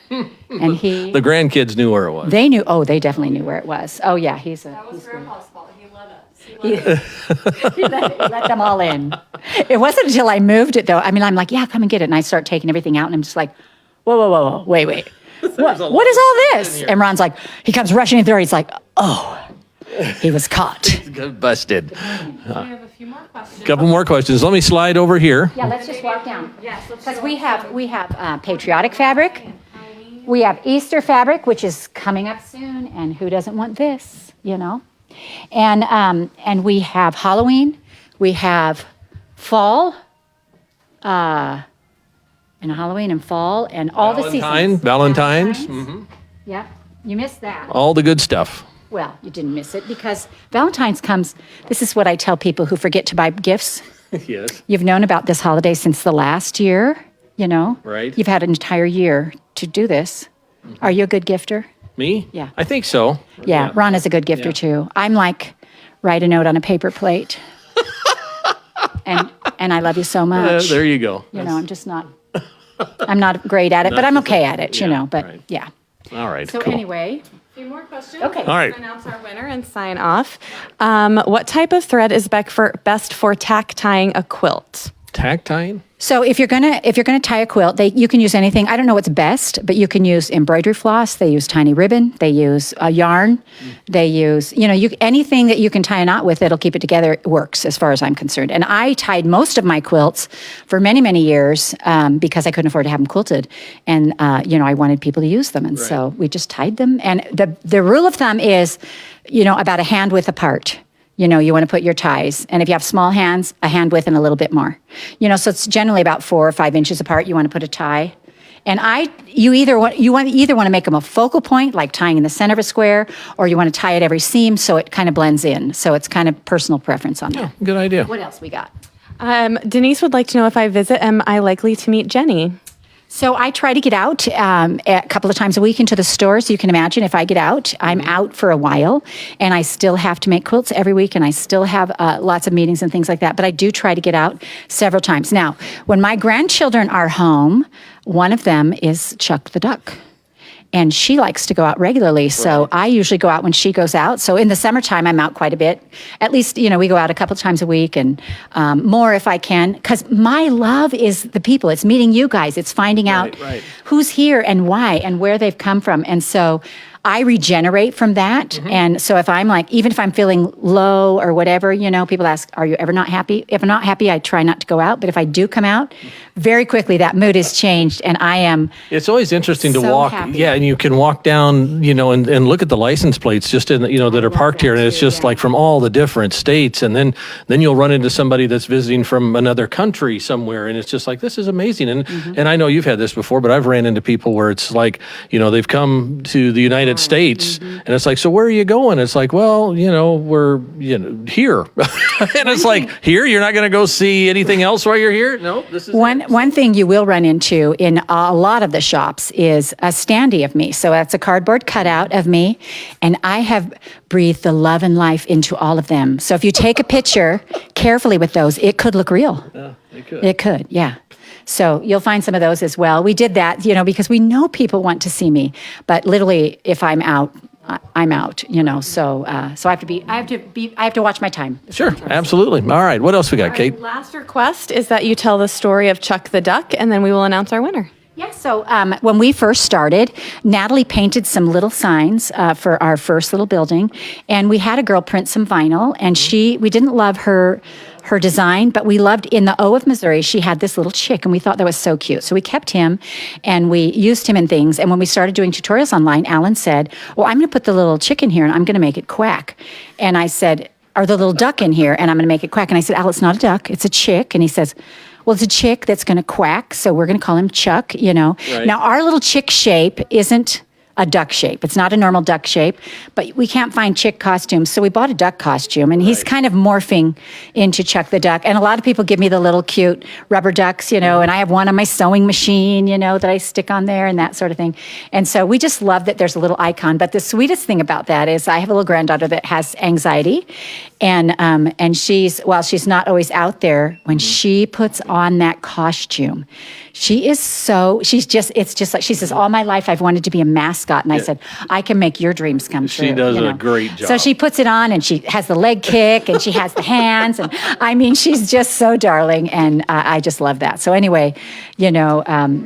And The grandkids knew where it was. they definitely knew where it was. Oh yeah, That was Grandpa's fault. He let us. he let them all in. It wasn't until I moved it though. I mean, I'm like, yeah, come and get it. And I start taking everything out, and I'm just like, whoa, wait. What is all this? And Ron's like, he comes rushing in there. He's like, oh, he was caught. Busted. We have a few more questions. Couple more questions. Let me slide over here. Yeah, let's just walk down. Yes, let's Because we have patriotic fabric. We have Easter fabric, which is coming up soon, and who doesn't want this, And we have Halloween. We have fall, and Halloween and fall, and all the seasons. Valentine's. Yeah, you missed that. All the good stuff. Well, you didn't miss it because Valentine's comes. This is what I tell people who forget to buy gifts. Yes. You've known about this holiday since the last year, Right. You've had an entire year to do this. Are you a good gifter? Me? Yeah. I think so. Yeah, Ron is a good gifter too. I'm like, write a note on a paper plate. and I love you so much. There you go. I'm just not, I'm not great at it, but I'm okay at it, but right. yeah. All right. So cool. anyway, A few more questions. Okay. All right. Announce our winner and sign off. What type of thread is best for tack tying a quilt? Tack tying? so if you're gonna tie a quilt, you can use anything. I don't know what's best, but you can use embroidery floss. They use tiny ribbon. They use a yarn. They use anything that you can tie a knot with that'll keep it together works as far as I'm concerned. And I tied most of my quilts for many years because I couldn't afford to have them quilted, and I wanted people to use them, and so we just tied them. And the rule of thumb is, about a hand width apart. You want to put your ties. And if you have small hands, a hand width and a little bit more. So it's generally about 4 or 5 inches apart. You want to put a tie. And you either want to make them a focal point, like tying in the center of a square, or you want to tie at every seam so it kind of blends in. So it's kind of personal preference on that. Good idea. What else we got? Denise would like to know if I visit, am I likely to meet Jenny? So I try to get out a couple of times a week into the store. So you can imagine if I get out, I'm out for a while, and I still have to make quilts every week, and I still have lots of meetings and things like that. But I do try to get out several times. Now, when my grandchildren are home, one of them is Chuck the Duck. And she likes to go out regularly. So I usually go out when she goes out. So in the summertime, I'm out quite a bit. At least, we go out a couple times a week, and more if I can. Because my love is the people. It's meeting you guys. It's finding out who's here and why and where they've come from. And so I regenerate from that. Mm-hmm. And so if I'm even if I'm feeling low or whatever, people ask, are you ever not happy? If I'm not happy, I try not to go out. But if I do come out, very quickly that mood is changed, and I am It's always interesting to so walk. happy. Yeah, and you can walk down, and look at the license plates just in, that are parked here, and it's just like from all the different states, and then you'll run into somebody that's visiting from another country somewhere, and it's just like, this is amazing. And I know you've had this before, but I've ran into people where it's like, they've come to the United States, and it's like, so where are you going? It's like, well, we're here, and it's like, here, you're not going to go see anything else while you're here? No, this is One thing you will run into in a lot of the shops is a standee of me. So that's a cardboard cutout of me, and I have breathed the love and life into all of them. So if you take a picture carefully with those, it could look real. Yeah, it could. It could, yeah. So you'll find some of those as well. We did that, because we know people want to see me, but literally, if I'm out, I'm out, So I have to watch my time. Sure, absolutely. All right, what else we got, Kate? Last request is that you tell the story of Chuck the Duck, and then we will announce our winner. Yeah, so when we first started, Natalie painted some little signs for our first little building, and we had a girl print some vinyl, and we didn't love her design, but we loved, in the O of Missouri, she had this little chick, and we thought that was so cute. So we kept him, and we used him in things, and when we started doing tutorials online, Alan said, well, I'm going to put the little chick in here, and I'm going to make it quack. And I said, or the little duck in here, and I'm going to make it quack. And I said, Al, it's not a duck, it's a chick. And he says, well, it's a chick that's going to quack, so we're going to call him Chuck, you know. Right. Now, our little chick shape isn't a duck shape. It's not a normal duck shape, but we can't find chick costumes, so we bought a duck costume, and he's kind of morphing into Chuck the Duck. And a lot of people give me the little cute rubber ducks, you know, and I have one on my sewing machine, you know, that I stick on there and that sort of thing. And so we just love that there's a little icon. But the sweetest thing about that is I have a little granddaughter that has anxiety, and she's not always out there. When she puts on that costume, it's just like, she says, all my life I've wanted to be a mascot. And I said, I can make your dreams come true. She does you know? a great job. So she puts it on, and she has the leg kick, and she has the hands. And I mean, she's just so darling. And I just love that. So anyway, you know,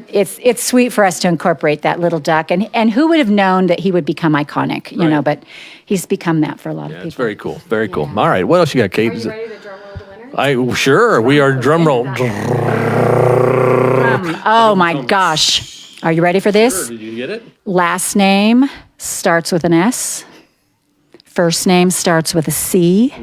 it's sweet for us to incorporate that little duck. And who would have known that he would become iconic, you know, but he's become that for a lot of people. It's very cool. Very cool. All right. What else you got, Kate? Are you ready to drum roll the winner? Sure. We are drum roll. Oh my gosh. Are you ready for this? Did you get it? Last name starts with an S. First name starts with a C.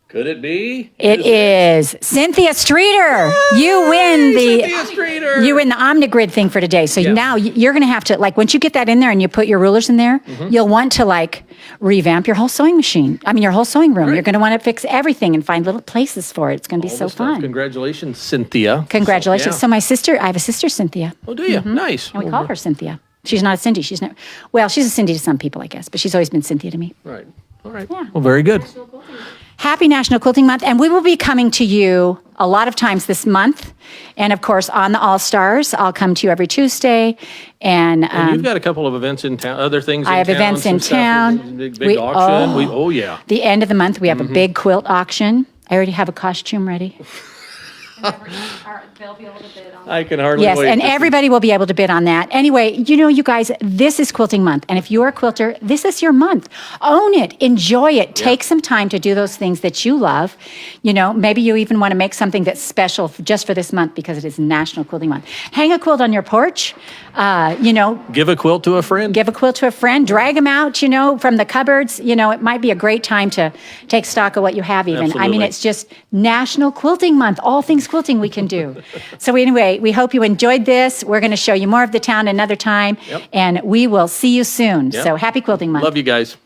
Could it be? It is Cynthia Streeter. You win Cynthia Streeter. You win the Omnigrid thing for today. So Yeah. now you're going to have to, like, once you get that in there and you put your rulers in there, you'll want to, like, revamp your whole sewing machine. I mean, your whole sewing room. Right. You're going to want to fix everything and find little places for it. It's going to be All so the stuff. fun. Congratulations, Cynthia. Congratulations. So, So my sister, I have a sister, Cynthia. oh, do you? Nice. And we call her Cynthia. She's not a Cindy. She's a Cindy to some people, I guess, but she's always been Cynthia to me. Right. All right. Yeah. Well, very good. Happy National Quilting Month. And we will be coming to you a lot of times this month. And of course, on the All Stars, I'll come to you every Tuesday. And You've got a couple of events in town, other things in town. I have events in some town. stuff, Big auction. Oh. Yeah. The end of the month, we have a big quilt auction. I already have a costume ready. They'll be able to bid on I can hardly Yes, wait. and everybody will be able to bid on that. Anyway, you know, you guys, this is Quilting Month. And if you're a quilter, this is your month. Own it. Enjoy it. Take some time to do those things that you love. You know, maybe you even want to make something that's special just for this month because it is National Quilting Month. Hang a quilt on your porch. You know, Give a quilt to a friend. give a quilt to a friend. Drag them out, you know, from the cupboards. You know, it might be a great time to take stock of what you have even. I mean, Absolutely. it's just National Quilting Month. All things quilting we can do. So anyway, we hope you enjoyed this. We're going to show you more of the town another time. Yep. And we will see you soon. Yep. So happy Quilting Month. Love you guys.